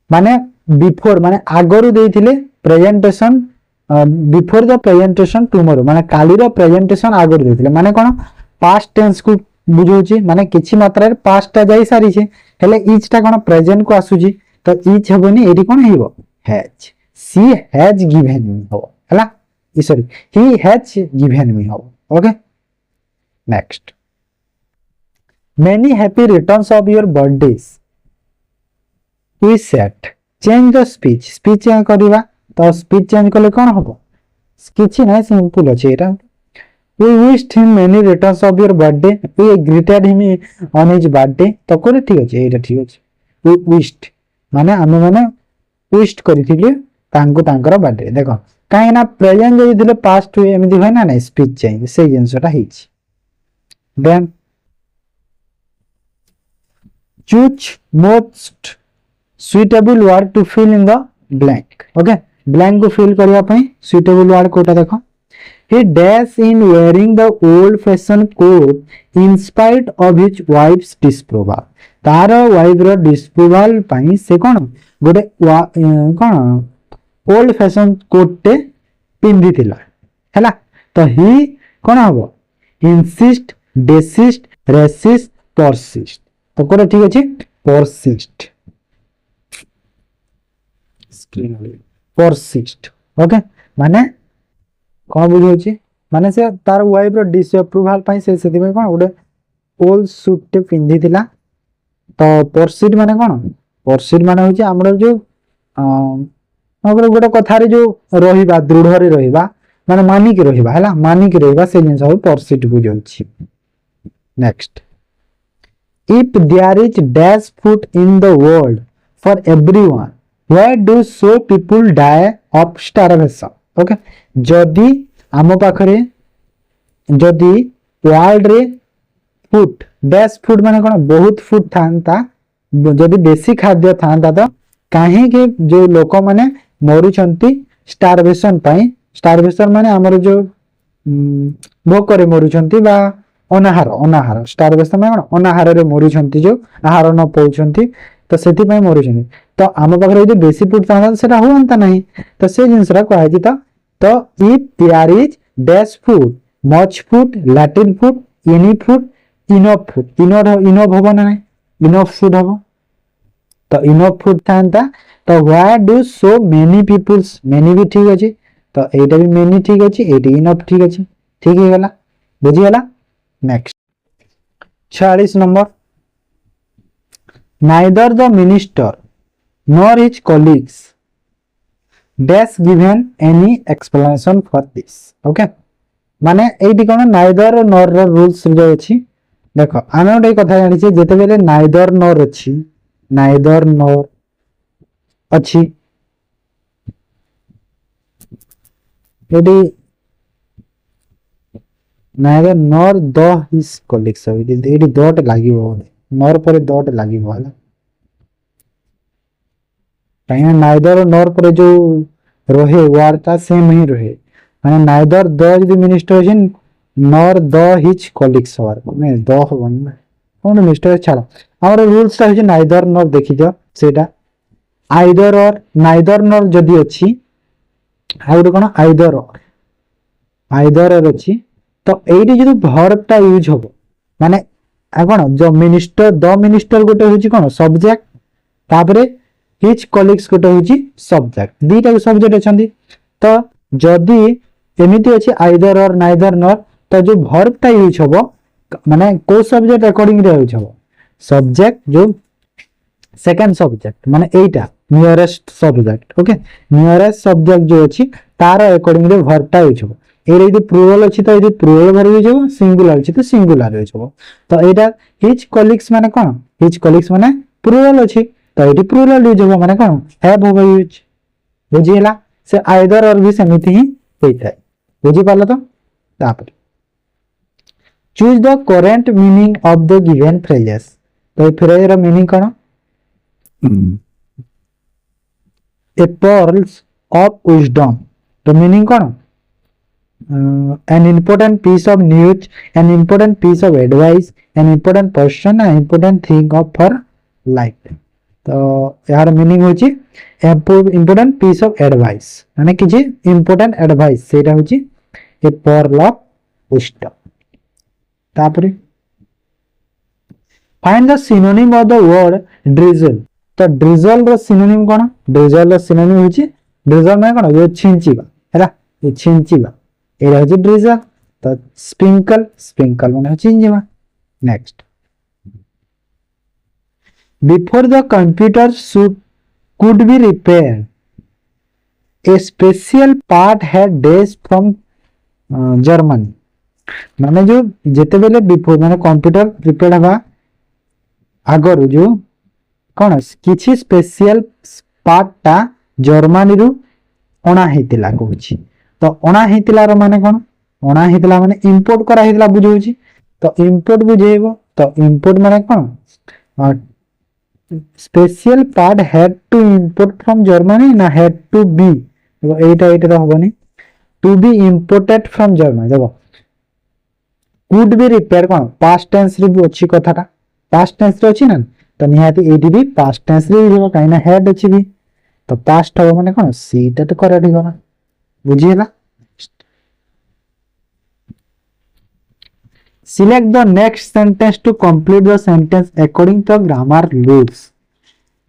माने बिफोर माने आगरु देथिले presentation before the presentation tomorrow माने काली रो प्रेजेंटेशन आगरु देथिले माने कोन पास्ट टेंस को बुझौची माने किछि मात्रा रे पास्ट ता जाई सारी छे हेले इज ता कोन प्रेजेंट को आसुजी तो इज होबनी एटी कोन हेबो has she has given me हो हैला sorry he has given me हो। Okay, next, many happy returns of your birthdays we set change the speech speech change करबा तो स्पीच चेंज करले कोन होबो किछि नै सिंपल अछि एटा we wished him many returns of your birthday we greeted him on his birthday तो कोन ठीक अछि एटा ठीक अछि we wished माने हम माने विश्ड करिथिले तांको तांकर बर्थडे देखो काहे ना प्रेजेंट जदि दिले पास्ट हुए एमिति होय ना स्पीच चाहिए से जिंसटा हिच। Then choose most suitable word to fill in the blank. Okay, blank को फिल करबा पई सुइटेबल वर्ड कोटा देखो he dash in wearing the old fashion coat in spite of his wife's disapproval तार वाइफ रो डिसप्रूवल पई से कोन गोटे कोन ओल्ड फैशन कोट टे पिंदी थिला हैला तो ही कोन हबो इंसिस्ट डेसिस्ट रेसिस्ट परसिस्ट तो कोन ठीक अछि परसिस्ट स्क्रीन परसिस्ट। ओके, माने कोन बुझौची माने से तार वाइफ रो डिसअप्रूवल पई से सेति कोन गोटे ओल्ड सूट टे पिंदी थिला तो परसिट माने कोन परसिट माने होची हमर जो अगर गोटे कथा रे जो रहिबा दृढ़ रे रहिबा माने मानिक रहिबा हैला मानिक रहिबा से जिंस हो परसिट बुझौची। Next, if there is dash food in the world for everyone why do so people die of starvation। Okay, जदी आम पाखरे जदी वर्ल्ड रे फूड डैश फूड माने कोन बहुत फूड थांता जदी बेसी खाद्य थांता तो काहे के जो लोक माने मरुचंती स्टारवेशन पई स्टारवेशन माने हमर जो भोक रे मरुचंती बा अनाहार अनाहार स्टारवेशन माने अनाहार रे मरुचंती जो आहार न पउचंती तो सेति पई मरुचंती तो आम पाखरे जदी बेसी फूड थांता सेटा होंता नहीं तो से जिंसरा कहै जी तो if there is dash food much food little food any food enough food enough होबो ना enough food होबो तो enough food थांता तो why do so many peoples many भी ठीक अछि तो एटा भी many ठीक अछि एटी enough ठीक अछि ठीक हे गला बुझी गला। Next 46 number neither the minister nor his colleagues dash given any explanation for this okay माने एठी कोन नाइदर नॉर रो रूल्स जो अछि देखो आमे ओटे कथा जानि छै जेते बेले नाइदर नॉर अछि नाइदर नॉर अछि Eddie neither nor the his colleagues Eddie dot लागिवो नॉर पर डॉट लागिवो हला कहीं नाइदर और नॉर पर जो रहे वार्ता सेम ही रहे माने नाइदर द यदि मिनिस्टर अछि nor the his colleagues are मैं द होवन कोन मिनिस्टर छाड़ा हमर रूल्स ता है नाइदर नॉर देखि जो सेटा आइदर और नाइदर नॉर जदि अछि आउर कोन आइदर और अछि तो एडी जदि वर्ब ता यूज होबो माने आ कोन जो मिनिस्टर द मिनिस्टर गोटे होछि कोन सब्जेक्ट तापरे हिज कॉलीग्स गोटे होछि सब्जेक्ट दीटा सब्जेक्ट अछंती तो जदि एमिति अछि आइदर और नाइदर नॉर तो जो वर्ब ता यूज होबो माने को सब्जेक्ट अकॉर्डिंग रे यूज होबो सब्जेक्ट जो सेकंड सब्जेक्ट माने एटा nearest subject okay nearest subject जो अछि तार अकॉर्डिंग रे वर्ब ता यूज होबो एरे यदि प्लूरल अछि तो यदि प्लूरल वर्ब यूज होबो सिंगुलर अछि तो सिंगुलर यूज होबो तो एटा हिज कॉलीग्स माने कोन हिज कॉलीग्स माने प्लूरल अछि तो एटी प्लूरल यूज होबो माने कोन हैव होबो यूज बुझियला से आइदर और भी समिति ही होइथाय बुझि पालो तो तापर choose the correct meaning of the given phrases तो ए फ्रेज रो मीनिंग कोन ए पर्ल्स ऑफ विजडम तो मीनिंग कोन an important piece of news an important piece of advice an important person an important thing of her life तो यार meaning होची important piece of advice माने कि जे important advice सेटा होची ए pearl of wisdom तापरे find the synonym of the word drizzle तो drizzle रो synonym कोन drizzle रो synonym होची ड्रिजल माने कोन ये छिंचिबा हैला ये छिंचिबा एरा होची ड्रिजल तो स्प्रिंकल स्प्रिंकल माने छिंचिबा next Before the computer could be repaired, a special part had days from Germany. माने जो जेते बेले बिफोर माने कंप्यूटर प्रिपेयर हवा आगर जो कोन किछि स्पेशल पार्ट ता जर्मनी रु ओना हेतिला कहूची तो ओना हेतिला रो माने कोन ओना हेतिला माने इंपोर्ट करा हेतिला बुझौची तो इंपोर्ट बुझेबो तो इंपोर्ट माने कोन special part had to import from Germany ना हैड टू बी एटा तो होबनी to be imported from Germany देखो कुड बी रिपेयर कोन पास्ट टेंस रे भी अछि कथाटा पास्ट टेंस रे अछि ना तो निहाती एडी भी पास्ट टेंस रे होबो काइना हैड अछि भी तो पास्ट हो माने कोन सीटा तो करेक्ट हो ना बुझियला select the next sentence to complete the sentence according to grammar rules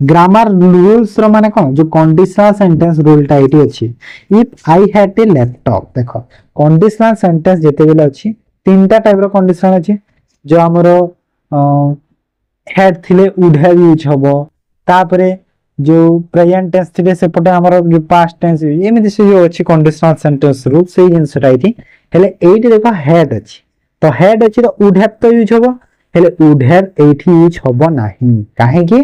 grammar rules रो माने कोन जो कंडीशनल सेंटेंस रूल टा एटी अछि if I had a laptop देखो कंडीशनल सेंटेंस जेते बेले अछि तीनटा टाइप रो कंडीशनल अछि जो हमरो हैड थिले वुड हैव यूज हबो तापरे जो प्रेजेंट टेंस थिले से पटे हमरो जो पास्ट टेंस एमिति से जो अछि कंडीशनल सेंटेंस रूल से जिंस राइटी हेले एटी देखो हैड अछि तो हैड अछि तो वुड हैव तो यूज हबो हेले वुड हैव एठी यूज हबो नाही काहे कि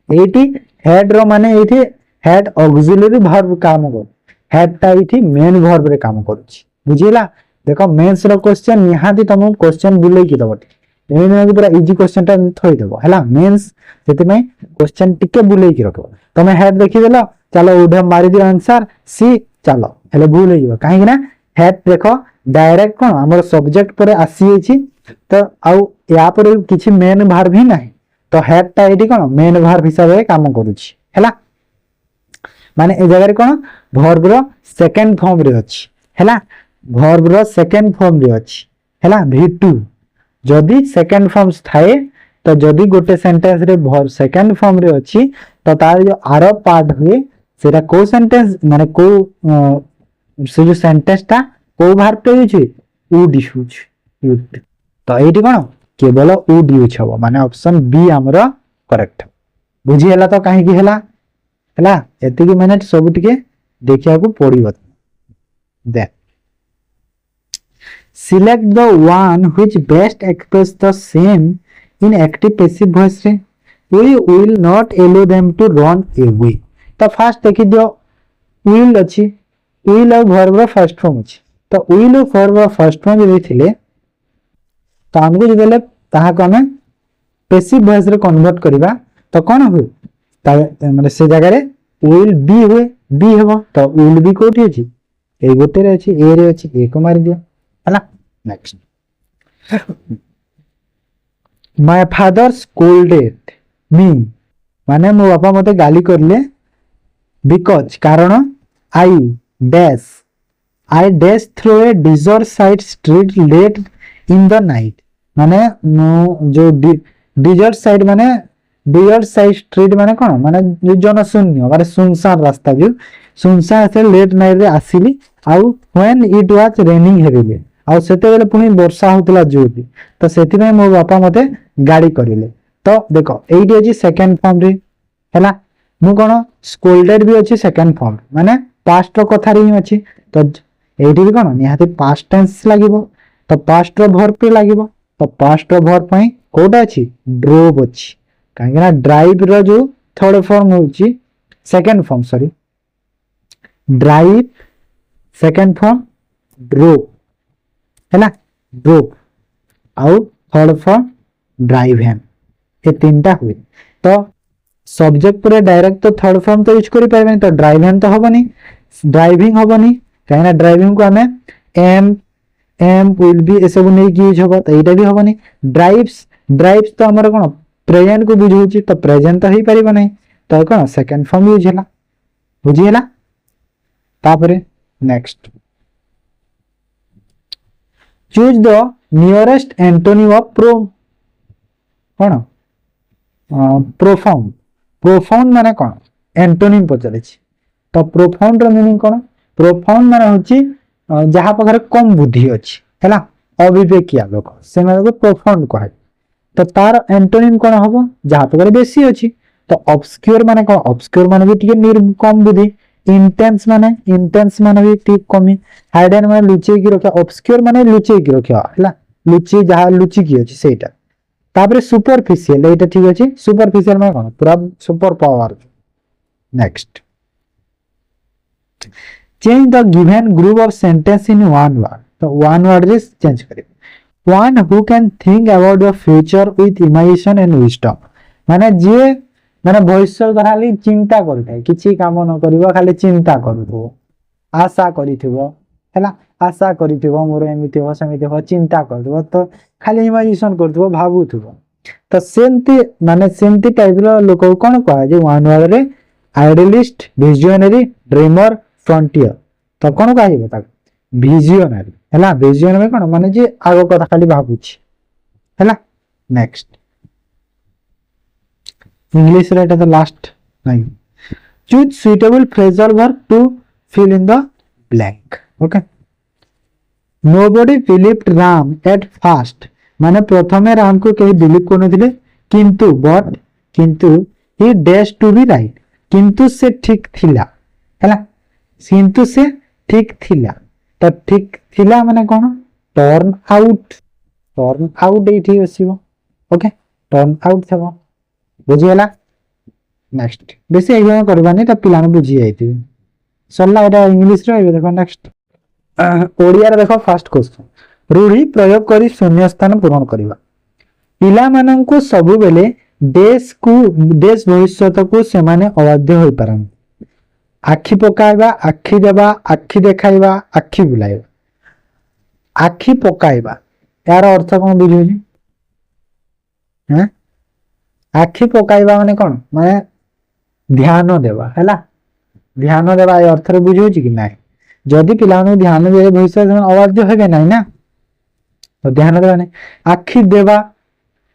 एठी हैड रो माने एठी हैड ऑक्सिलरी वर्ब काम कर हैड ता एठी मेन वर्ब रे काम करूची बुझिला देखो मेंस रो क्वेश्चन निहाती तुम क्वेश्चन बुले की दबटी एने पूरा इजी क्वेश्चन ता थई देबो हैला मेंस सेते में क्वेश्चन टिके बुले की रखबो तमे हैड देखि देलो चलो वुड हैव मारि दियो आंसर सी चलो हेले भूल होइबो काहे कि ना हैड देखो डायरेक्ट कोन हमर सब्जेक्ट पर आसी अछि तो आउ या पर किछि मेन वर्ब ही नाही तो हैड ता एडी कोन मेन वर्ब हिसाब रे काम करूछि हैला माने ए जगह रे कोन वर्ब रो सेकंड फॉर्म रे अछि हैला वर्ब रो सेकंड फॉर्म रे अछि हैला v2 जदी सेकंड फॉर्म थाए तो जदी गोटे सेंटेंस रे वर्ब सेकंड फॉर्म रे अछि तो तार जो आरो पार्ट हुए सेटा को सेंटेंस माने को से जो सेंटेंस ता को वर्ब पे यूज वुड यूज तो एटी कोन केवल वुड यूज हबो माने ऑप्शन बी हमरो करेक्ट बुझीगला तो कहीं है एतिकी मिनट सब टिके देखा पड़ो दे select the one which best express the same in active passive voice रे we will not allow them to run away तो फास्ट देखि दियो विल अछि विल और वर्ब रो फर्स्ट फॉर्म अछि तो विल और वर्ब रो फर्स्ट फॉर्म जे थिले तो हमको जे देले ताहा को हमें पैसिव वॉइस रे कन्वर्ट करबा तो कोन हो माने से जगह रे विल बी हुए बी हेबो तो विल बी कोठी अछि ए गोटे रे अछि ए रे अछि ए को मारि दियो हला next my father scolded me माने मो बापा मते गाली करले बिकॉज कारण I dash through a desert side street late in the night माने जो डिजर्ट साइड माने डिजर्ट साइड स्ट्रीट माने कोन माने जो जनशून्य माने सुनसान रास्ता जो सुनसान से लेट नाइट रे आसीली आउ when it was raining heavily आउ सेते बेले पुनी वर्षा होतला जोरली तो सेति में मो बापा मते गाड़ी करिले तो देखो एइडी अछि सेकंड फॉर्म रे हैला मु कोन स्कोल्डेड भी अछि सेकंड फॉर्म माने पास्ट रो कथा रे ही अछि तो एइडी भी कोन निहाती पास्ट टेंस लागिवो तो पास्ट रो वर्ब पे लागिवो तो पास्ट रो वर्ब पई कोडा अछि ड्रोव अछि काहेना ड्राइव रो जो थर्ड फॉर्म होची second form sorry drive second form drove हैला ड्रोव आउ थर्ड फॉर्म ड्राइव हैम ये तीनटा हुए तो सब्जेक्ट पूरे डायरेक्ट तो थर्ड फॉर्म तो यूज करि पाइबे तो ड्राइव हैम तो होबनी ड्राइविंग होबनी काहेना ड्राइविंग को हमें एम विल बी ए सब नै यूज होबो तो एटा भी होबनी ड्राइव्स तो हमर कोन प्रेजेंट को बुझौची तो प्रेजेंट तो ही परिबो नै तो कोन सेकंड फॉर्म यूज हैला बुझी हैला तापरे next choose the nearest antonym of कोन प्रोफाउंड माने कोन एंटोनिम पचले छी तो प्रोफाउंड रो मीनिंग कोन प्रोफाउंड माने होची जहा पखरे कम बुद्धि अछि हैला अविवेकिया लोक से माने प्रोफाउंड कहै तो तार एंटोनिम कोन होबो जहा पखरे बेसी अछि तो ऑब्सक्योर माने कोन ऑब्सक्योर माने भी टिके कम बुद्धि इंटेंस माने भी ठीक कमी हाइडन माने लुचै की रखा ऑब्सक्योर माने लुचै की रखा हैला लुचि जहा लुचि की अछि सेटा तापरे सुपरफिशियल एटा ठीक अछि सुपरफिशियल माने कोन पूरा super power next change the given group of sentence in one word तो वन वर्ड रे चेंज करिवे one who can think about the future with imagination and wisdom माने जे माने भविष्य खाली चिंता करथाय किछि काम न करबो खाली चिंता करथो आशा करिथिबो हैला आशा करिथिबो मोर एमिति हो समिति हो चिंता करथो तो खाली इमेजिनेशन करथो भाबुथबो तो सेंती टाइप रो लोक कोन कह जे वन वर्ड रे आइडियलिस्ट विजनरी ड्रीमर फ्रंटियर तो कोन कहइबो ता विजनरी हैला विजनरी कोन माने जे आगो कथा खाली भाबुछि हैला नेक्स्ट इंग्लिश रे एटा तो लास्ट नहीं choose suitable phrasal verb to fill in the blank okay nobody believed Ram at first माने प्रथमे राम को केही बिलीव करनथिले किंतु he dash to be right किंतु से ठीक थिला हैला किंतु से ठीक थिला तो ठीक थिला माने कोन टर्न आउट एठी आसीबो ओके टर्न आउट थबो बुझियला नेक्स्ट बेसी एग्जाम करबानी त पिलाने बुझी जाइतिबे सरला एटा इंग्लिश रे देखो नेक्स्ट ओडिया रे देखो फर्स्ट क्वेश्चन रूढ़ी प्रयोग करी शून्य स्थान पूर्ण करबा पिला मानन को सब बेले देश भविष्यत को से माने अबाध्य होई पारन आखि पकाइबा आखि देबा आखि देखाइबा आखि बुलाइबा आखि पकाइबा यार अर्थ कोन बुझियो हैं आखि पकाइबा माने कोन माने ध्यान देबा हैला ध्यान देबा ए अर्थ रे बुझियो कि नै जदि पिलाने ध्यान दे भविष्य में अबाध्य हेबे नै ना तो ध्यान देबा नै आखि देबा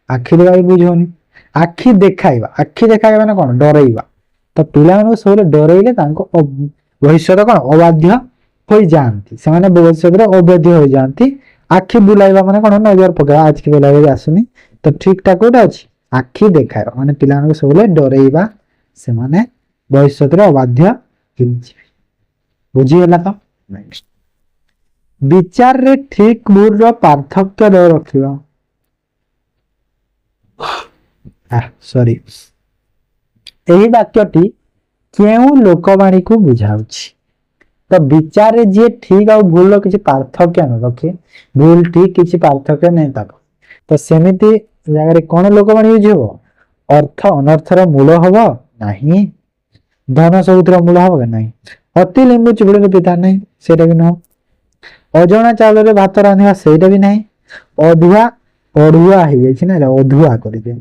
भी बुझोनी आखि देखाइबा माने कोन डराइबा तो पिलाने सोले डराइले तांको भविष्य कोन अबाध्य होई जानती से माने भविष्य रे अबाध्य होई जानती आखि बुलाइबा माने कोन नजर पका आज के बुलाइबा आसुनी तो ठीक ठाक कोटा अछि आखि देखाय माने पिला सब डरइबा से माने भविष्य अबाध्य बुझीगला तो नेक्स्ट विचार रे ठीक भूल रो पार्थक्य रखिबा सॉरी एही वाक्यटी केउ लोकवाणी को बुझाउछि तो विचार रे जे ठीक और भूल रो किछि पार्थक्य न रखे भूल ठीक किछि पार्थक्य नै तक तो सेमिति जगह रे कोन लोकवाणी यूज हो अर्थ अनर्थर मूल हबो नाही धन सबुतर मूल हबो नाही अति लिंबु चिबुड़ी पिता नहीं सेटा भी न अजणा चावल रे भात रांधिबा सेटा भी नहीं अधुआ अधुआ हे छै ना अधुआ करि दे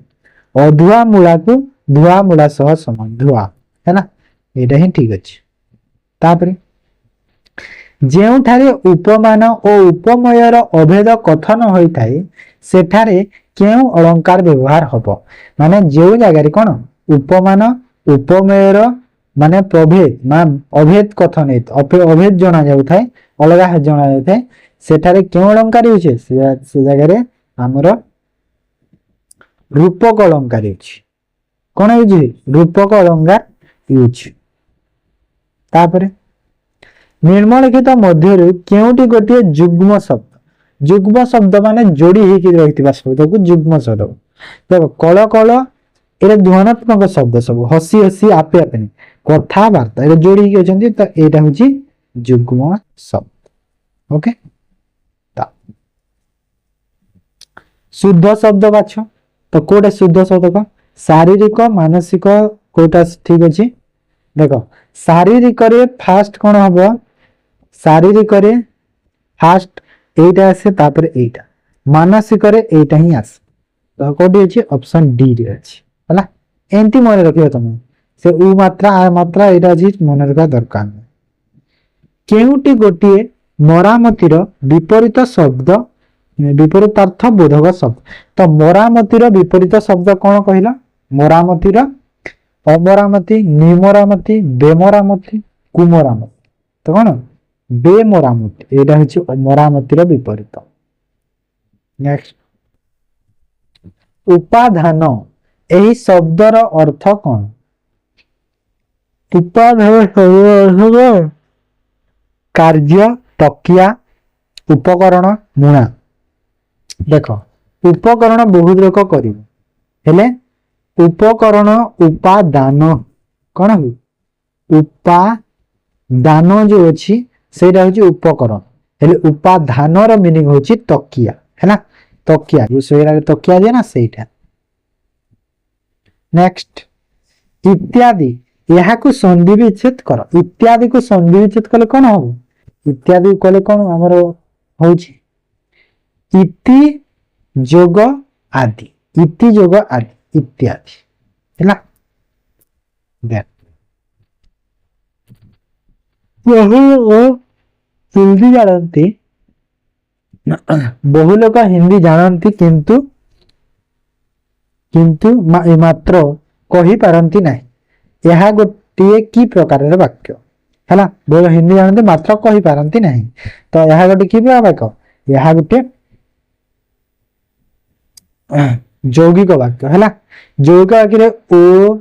अधुआ मूला को धुआ मूला सह समान धुआ है ना एटा ही ठीक अछि तापरे जेउठारे उपमान और उपमयर अभेद कथन होई थाए सेठारे केउ अलंकार व्यवहार हबो माने जेउ जगह रे कोन उपमान उपमयर माने प्रभेद मा अभेद कथन अभेद जना जाउ थाए अलगा जना जाउ थाए सेठारे केउ अलंकार होइछे से जगह रे हमरो रूपक अलंकार होइछे कोन होइछे रूपक अलंकार यूज तापरे निर्मलिखित मध्य केउटी गोटे जुग्म शब्द माने जोड़ी हेकि रहितिबा शब्द को जुग्म शब्द देखो कल कल ए ध्वनात्मक शब्द सब हसी हसी आपे आपे कथा वार्ता ए जोड़ी हेकि अछंती तो एटा होची जुग्म शब्द ओके ता शुद्ध शब्द बाछो तो कोटे शुद्ध शब्द को शारीरिक मानसिक कोटा ठीक अछि देखो शारीरिक रे फास्ट कोन हबो शारीरिक रे फास्ट एटा आसे तापर एटा मानसिक रे एटा ही आसे तो कोडी अछि ऑप्शन डी रे अछि हला एंती मन रखियो तुम से उ मात्रा आ मात्रा एटा अछि मन रखा दरकार केउटी गोटिए मरामतिर विपरीत शब्द विपरीतार्थ बोधक शब्द तो मरामतिर विपरीत शब्द कोन कहिला मरामतिर अमरामती निमरामती बेमरामती कुमरामती तो कोन बेमरामती एटा होछि मरामतिर विपरीत नेक्स्ट उपाधान एही शब्दर अर्थ कोन उपाधान शब्दर अर्थ कार्य तकिया उपकरण मुणा देखो उपकरण बहुत लोक करिवो हेले उपकरण उपादान कोन हो उपादान जो अछि सेटा होछि उपकरण हेले उपादान रो मीनिंग होछि तकिया है ना तकिया जो सोयरा तकिया जे ना सेटा नेक्स्ट इत्यादि यहा को संधि विच्छेद कर इत्यादि को संधि विच्छेद कले कोन हो इत्यादि कले कोन हमरो होछि इति जोग आदि इति जोग आदि इत्यादि हैला देन हिंदी जानती बहु लोक हिंदी जानती किंतु किंतु मात्र कहि पारंती नाही यहा गोटे की प्रकार रे वाक्य हैला बहु हिंदी जानती मात्र कहि पारंती नाही तो यहा गोटे की वाक्य यहा गोटे यौगिक वाक्य है यौगिक वाक्य ओ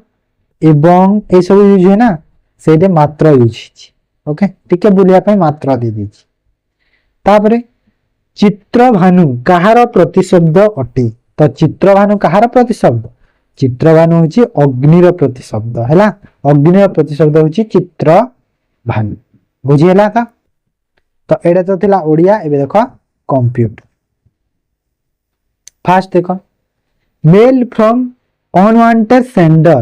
एवं ए सब यूज है ना से मात्र यूज ओके टिके बुलिया पे मात्र दे दीजिए तापरे चित्रभानु कहार प्रतिशब्द अटे तो चित्रभानु कहार प्रतिशब्द चित्रभानु होची अग्निर प्रतिशब्द हैला अग्निर प्रतिशब्द होची चित्रभानु बुझी हैला का तो एडा तो थिला ओडिया एबे देखो कंप्यूटर फास्ट देखो mail from unwanted sender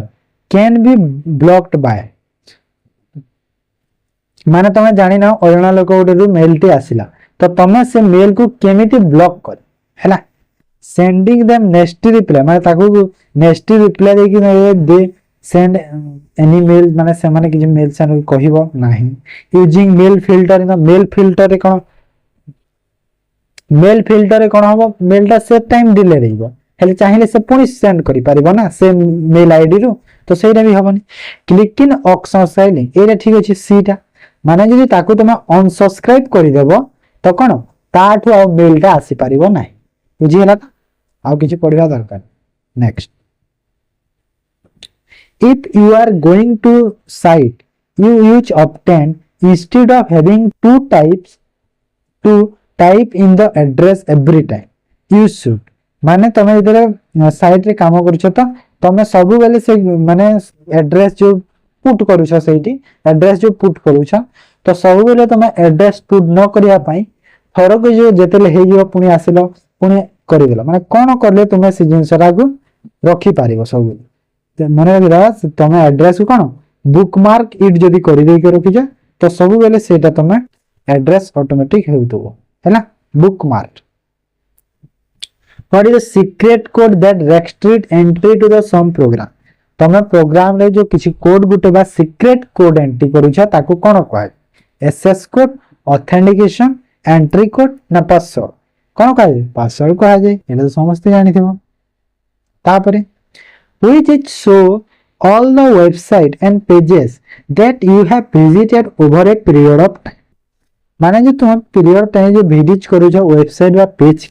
can be blocked by माने तमे जानि ना अजणा लोक गोटे मेल टी आसिला तो तमे से मेल को केमिति ब्लॉक कर हैला सेंडिंग देम नेक्स्ट रिप्लाई माने ताको नेक्स्ट रिप्लाई दे कि दे सेंड एनी मेल माने से माने कि मेल से कहिबो नाही using mail filter in the mail filter रे कोन मेल फिल्टर रे कोन होबो मेलटा से टाइम डिले रहइबो हेले चाहिले से पुनी सेंड करि पारिबो ना से मेल आईडी रो तो सेटा भी होबनी क्लिक इन ऑप्शन साइलिंग एटा ठीक अछि सीटा माने जदि ताको तमे अनसब्सक्राइब करि देबो तो कोन ताठु आ मेलटा आसी पारिबो नाही बुझी हला आ किछि पढिबा दरकार next If you are going to site, you use obtain instead of having to type in the address every time. You should माने तमे इधर साइट रे काम करूछ तो तमे सब बेले से माने एड्रेस जो पुट करूछ सेठी एड्रेस जो पुट करूछ तो सब बेले तमे एड्रेस पुट न करिया पई थरक जो जेतेले हे जो पुनी आसिलो पुनी करि देलो माने कोन करले तुमे से जिंसरा को रखी पारिबो सब बेले माने रहा तमे एड्रेस को कोन बुकमार्क इट जदी करि दे के रखिछ तो सब बेले सेटा तमे एड्रेस ऑटोमेटिक हेउतबो हैला bookmark. What is the secret code that restrict entry to the some program? तमे प्रोग्राम रे जो किछि कोड गुटे बा सीक्रेट कोड एंट्री करूछ ताको कोन कहै SS code authentication entry code ना पासवर्ड कोन कहै पासवर्ड कहै जे एटा तो समस्त जानि थेबो. तापरे which it show all the website and pages that you have visited over a period of time. माने जो तुम पीरियड टाइम जो विजिट करूछ वेबसाइट बा पेज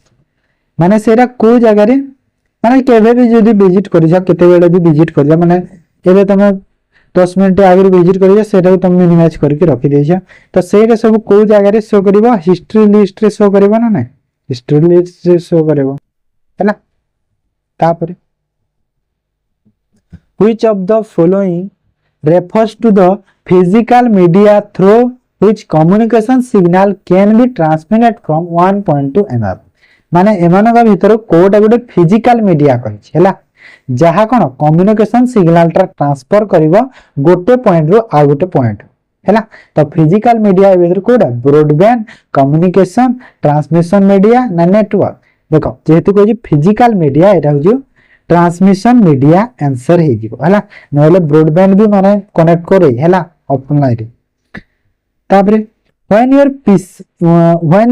माने सेरा को जगह रे माने केबे भी जदी विजिट करिछ केते बेले भी विजिट करिछ माने एबे तमे 10 मिनिट आगे विजिट करिछ सेटा को तमे मिनिमाइज करके रखि देछ तो सेरे सब को जगह रे शो करबो हिस्ट्री लिस्ट रे शो करबो ना नै हिस्ट्री लिस्ट रे शो करबो हैला. तापरे which of the following refers to the physical media through which communication signal can be transmitted from one point to another. माने एमान का भीतर कोटा गुटे फिजिकल मीडिया कहि हैला जहा कोन कम्युनिकेशन सिग्नल ट्रांसफर करिवो गोटे पॉइंट रो आ गोटे पॉइंट हैला. तो फिजिकल मीडिया भीतर कोडा ब्रॉडबैंड कम्युनिकेशन ट्रांसमिशन मीडिया ना नेटवर्क देखो जेहेतु कोइ फिजिकल मीडिया एटा हो जो ट्रांसमिशन मीडिया आंसर हे जिवो हैला नले ब्रॉडबैंड भी माने कनेक्ट करे हैला ऑफलाइन रे. तापरे when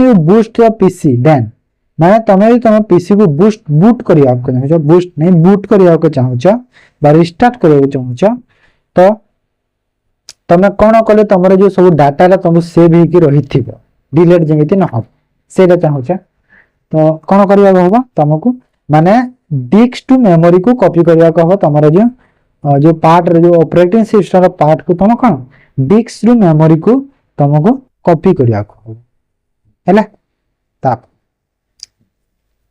you boost your PC then माने तमे तम पीसी को बूट करिया को चाहौ बूस्ट नहीं बूट करिया को चाहौ बा रिस्टार्ट करिया को चाहौ तो तमे कोन कले तमरे जो सब डाटा ला तम सेव हे कि रहिथिबो डिलीट जेमिति न हो सेटा चाहौ तो कोन करिया होबो तमको माने डिस्क टू मेमोरी को कॉपी करिया को हो तमरे जो पार्ट रे जो ऑपरेटिंग सिस्टम रा पार्ट को तम कोन डिस्क टू मेमोरी को तमको कॉपी करिया को हैला. ताप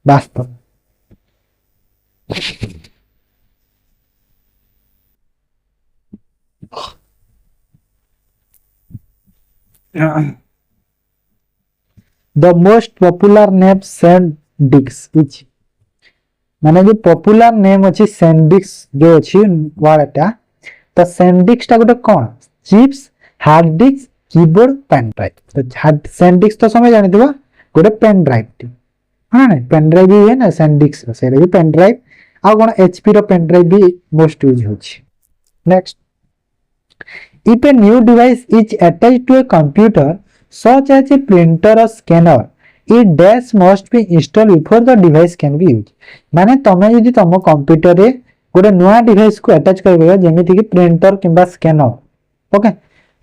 वास्तव the most popular name SanDisk which माने जो पॉपुलर नेम अछि SanDisk जो अछि वालाटा तो SanDisk ता गोटे कोन chips hard disk keyboard pen drive तो SanDisk तो समय जानि दिबा गोटे पेन ड्राइव टी हां नै पेन ड्राइव भी है ना SanDisk से भी पेन ड्राइव आ कोन HP रो पेन ड्राइव भी मोस्ट यूज होछि. Next if a new device is attached to a computer such as a printer or scanner it dash must be installed before the device can be used. माने तमे यदि तम computer रे गोटे नया device को attach करबे जेमिति कि प्रिंटर किबा स्कैनर ओके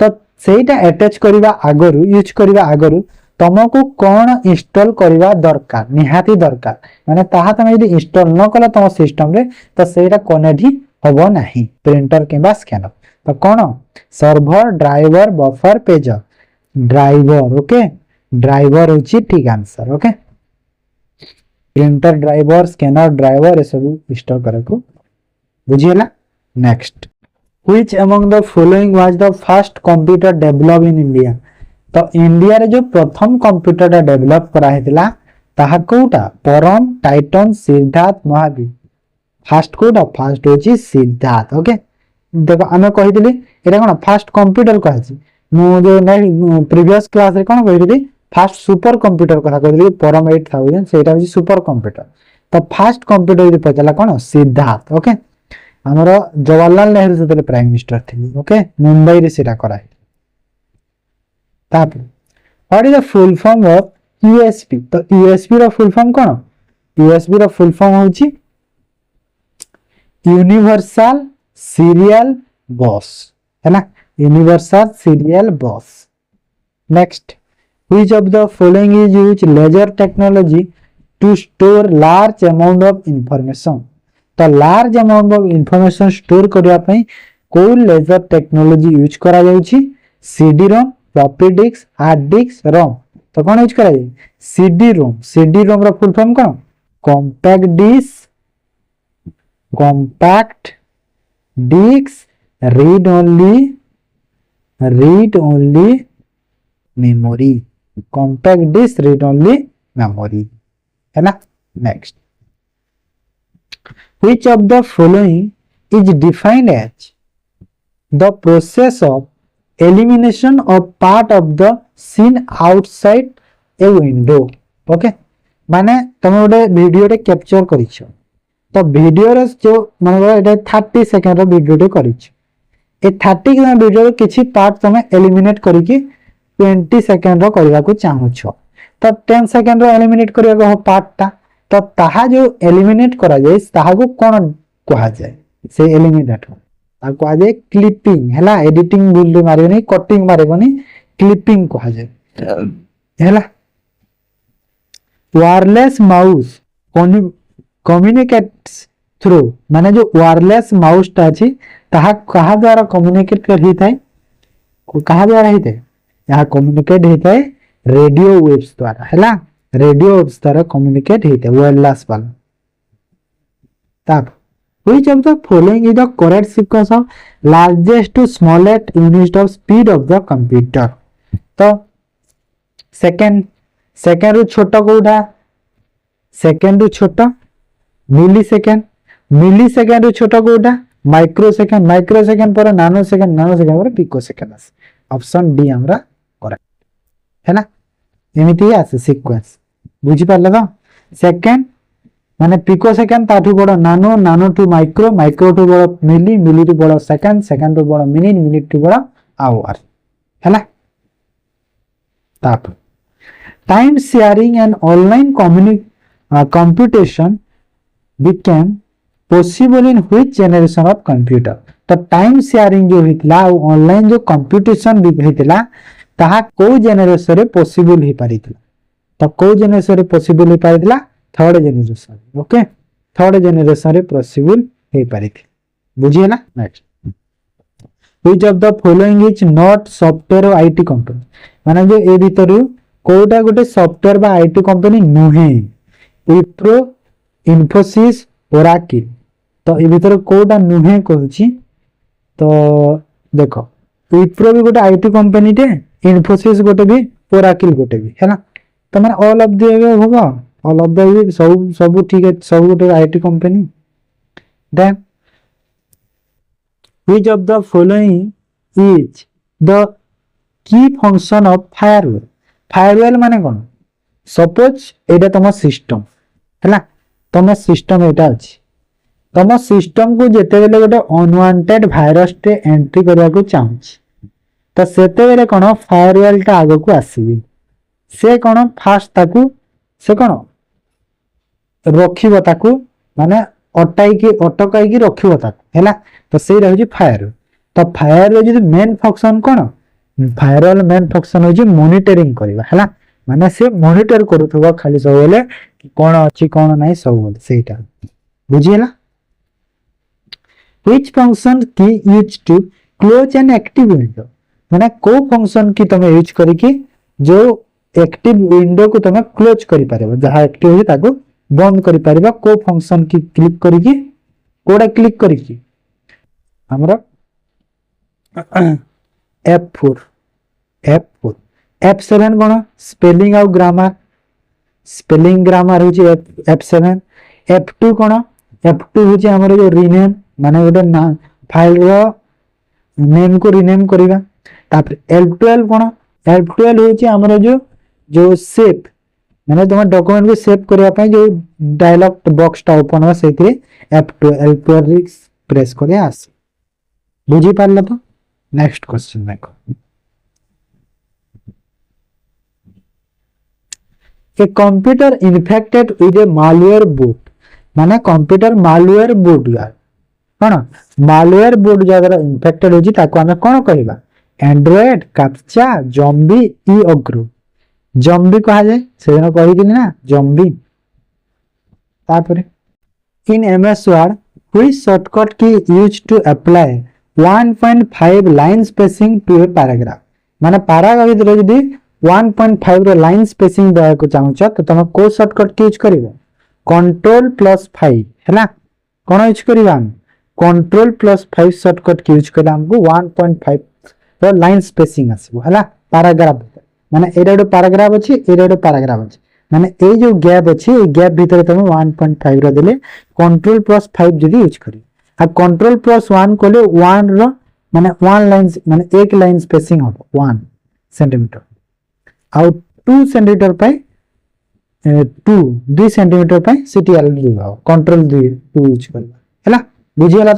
तो सेटा अटैच करबा आगरु यूज करबा आगरु तमको कोन इंस्टॉल करबा दरकार निहाती दरकार माने ताहा तमे यदि इंस्टॉल न कला तम सिस्टम रे तो सेटा कनेक्ट ही होबो नाही प्रिंटर किबा स्कैनर तो कोन server driver buffer pager driver okay driver होची ठीक answer okay printer driver scanner driver ए सब इंस्टॉल करको बुझियला. Next which among the following was the first computer develop in India तो इंडिया रे जो प्रथम कंप्यूटर डेवलप करा हेतिला ताहा कोटा परम टाइटन सिद्धार्थ महावीर फर्स्ट कोटा फर्स्ट होची सिद्धार्थ ओके देखो आमे कहि दिली एटा कोन फर्स्ट कंप्यूटर कहै छी मु जो प्रीवियस क्लास रे कोन कहि दिली फर्स्ट सुपर कंप्यूटर कथा कहि दिली परम 8000 सेटा होची सुपर कंप्यूटर तो फर्स्ट कंप्यूटर यदि पचला कोन सिद्धार्थ ओके हमरो जवाहरलाल नेहरू से प्राइम मिनिस्टर थी ओके मुंबई रे सेटा कराय. ताप what is the full form of USB तो यूएसबी रो फुल फॉर्म कोन यूएसबी रो फुल फॉर्म होची यूनिवर्सल सीरियल बस है ना यूनिवर्सल सीरियल बस. Next which of the following is used laser technology to store large amount of information तो large amount of information store करबा पई को लेजर टेक्नोलॉजी यूज करा जाउची CD ROM floppy disk hard disk ROM तो कौन use करा जाए सीडी रोम रो फुल फॉर्म कौन compact disc read only memory compact disc read only memory है ना। Next which of the following is defined as the process of elimination of part of the scene outside a window okay माने तुम गोटे video capture कर तो video जो माने 30 second video कर 30 सेकंड वीडियो किसी पार्ट तुम एलिमिनेट करके 20 सेकंड करने को चाहूँ तो 10 सेकंड एलिमिनेट करने पार्टा तो ताहा जो एलिमिनेट करा जाए ताहा को कौन कहा जाए से एलिमिनेट ता कहा जाए क्लिपिंग हैला एडिटिंग भूल मारिबनी कटिंग मारिबनी क्लिपिंग कहा जाए हैला। वायरलेस माउस कम्युनिकेट्स थ्रू माने जो वायरलेस माउस ता अछि ताहा कहा द्वारा कम्युनिकेट करी थाए कहा द्वारा हिते यहाँ कम्युनिकेट हिते रेडियो वेव्स द्वारा हैला रेडियो वेव्स द्वारा कम्युनिकेट हिते वायरलेस वाला तब which of the following is the correct sequence of largest to smallest unit of speed of the computer तो सेकंड रु छोटा कोडा सेकंड रु छोटा मिली सेकंड रु छोटा कोडा माइक्रो सेकंड पर नानो सेकंड पर पिको सेकंड आस ऑप्शन डी हमरा करेक्ट है ना एमिति आसे सीक्वेंस बुझी पारले तो सेकंड माने पिको सेकंड ताठू बड़ नानो टू माइक्रो टू बड़ मिली टू बड़ सेकंड टू बड़ मिनिट टू बड़ आवर हैला। ताप time sharing and online computation became possible in which generation of computer तो टाइम शेयरिंग जो हितला ऑनलाइन जो कंप्यूटेशन भी हितला ताहा को जनरेशन रे पॉसिबल ही पारितला तो को जनरेशन रे पॉसिबल ही पारितला third generation okay third generation रे पॉसिबल हे पारिथि बुझिए ना। Next which of the following is not software और आईटी कंपनी माने जो ए भीतर कोटा गोटे सॉफ्टवेयर बा आईटी कंपनी नुहे विप्रो इन्फोसिस ओराकिल तो ए भीतर कोटा नुहे कहूची तो देखो विप्रो भी गोटे आईटी कंपनी टे इन्फोसिस गोटे भी ओराकिल गोटे भी है ना तो माने ऑल ऑफ द होगा ऑल ऑफ द सब ठीक है सब गोटे IT company. Then which of the following is the key function of firewall माने कोन सपोज एटा तुम सिस्टम हैला तुम सिस्टम एटा अछि तुम सिस्टम को जेते बेले गोटे अनवांटेड वायरस टे एंट्री करबा को चाहूछ तो सेते बेले कोन फायरवेल टा आगो को आसीबी से कोन फास्ट ताकू से कोन रखिबो ताकू माने अटकाई की रखिबो ताकू हैला तो से रहउजी फायर तो फायर रे जे मेन फंक्शन कोन फायरवेल मेन फंक्शन होजी मॉनिटरिंग करबा हैला माने से मॉनिटर करूथबा खाली सब बेले कोन अछि कोन नै सब बेले सेटा बुझिएला। Which function key use to close an active window माने को फंक्शन की तुम यूज करके जो एक्टिव विंडो को तुम क्लोज करि पारेबो जहा एक्टिव होई ताको बंद करि पारेबा को फंक्शन की क्लिक करके कोडा क्लिक करके हमरा F4 F7 कोन स्पेलिंग और ग्रामर स्पेलिंग ग्रामर होची F7 F2 कोन F2 होची हमर जो रीनेम माने गोटे फाइल रो नेम को रीनेम करिबा तापर F12 कोन F12 होची हमर जो सेव माने तुम डॉक्यूमेंट को सेव करबा पय जो डायलॉग बॉक्स टा ओपन हो सेथि F12 प्रेस करे आस बुझी पारला तो। नेक्स्ट क्वेश्चन देखो a computer infected with A malware boot माने कंप्यूटर मालवेयर बूट यार कोन मालवेयर बूट जगर इन्फेक्टेड होजी ताको हम कोन कहबा एंड्रॉइड कैप्चा ज़ॉम्बी ई अग्रो ज़ॉम्बी कहा जाए से दिन कहि दिनी ना ज़ॉम्बी तापर in MS word which shortcut key used to apply 1.5 line spacing to a paragraph माने paragraph भितर जदि 1.5 रो लाइन स्पेसिंग देवा को चाहूछ तो तुम को शॉर्टकट की यूज करिवो Ctrl+5 हैला कोन यूज करिवा Ctrl+5 शॉर्टकट की यूज करला हमको 1.5 रो लाइन स्पेसिंग आसीबो हैला पैराग्राफ माने एटा रो पैराग्राफ अछि एटा रो पैराग्राफ अछि माने ए जो गैप अछि ए गैप भीतर तुम 1.5 रो देले Ctrl+5 जदि यूज करी आ Ctrl+1 कोले 1 रो माने 1 लाइन माने एक लाइन स्पेसिंग हो 1 सेंटीमीटर आउ 2 सेंटीमीटर पे 2 सेंटीमीटर पे सीटीएल दिबा Ctrl2 यूज करबा हैला बुझी होला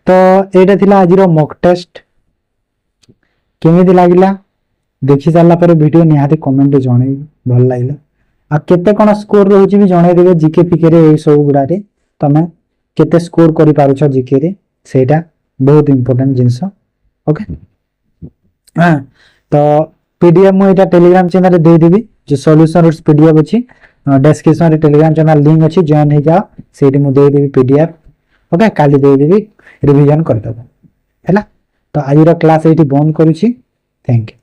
तो एटा थिला आज रो मॉक टेस्ट केमिति लागिला देखि सारला पर वीडियो निहाते कमेंट जणे भल लागिला आ केते कोन स्कोर रहउची भी जणे देबे जीके पीके रे ए सब गुडा रे तमे केते स्कोर करि पारुछ जीके रे सेटा बहुत इंपोर्टेंट जिंस ओके हां तो पीडीएफ मु एटा टेलीग्राम चैनल रे दे देबी जो सॉल्यूशन रूट्स पीडीएफ अछि डिस्क्रिप्शन रे टेलीग्राम चैनल लिंक अछि जॉइन हे जाओ सेठी मु दे देबी पीडीएफ ओके काली दे देबी रिवीजन कर दबो हैला तो आज रो क्लास एठी बंद करूची थैंक यू।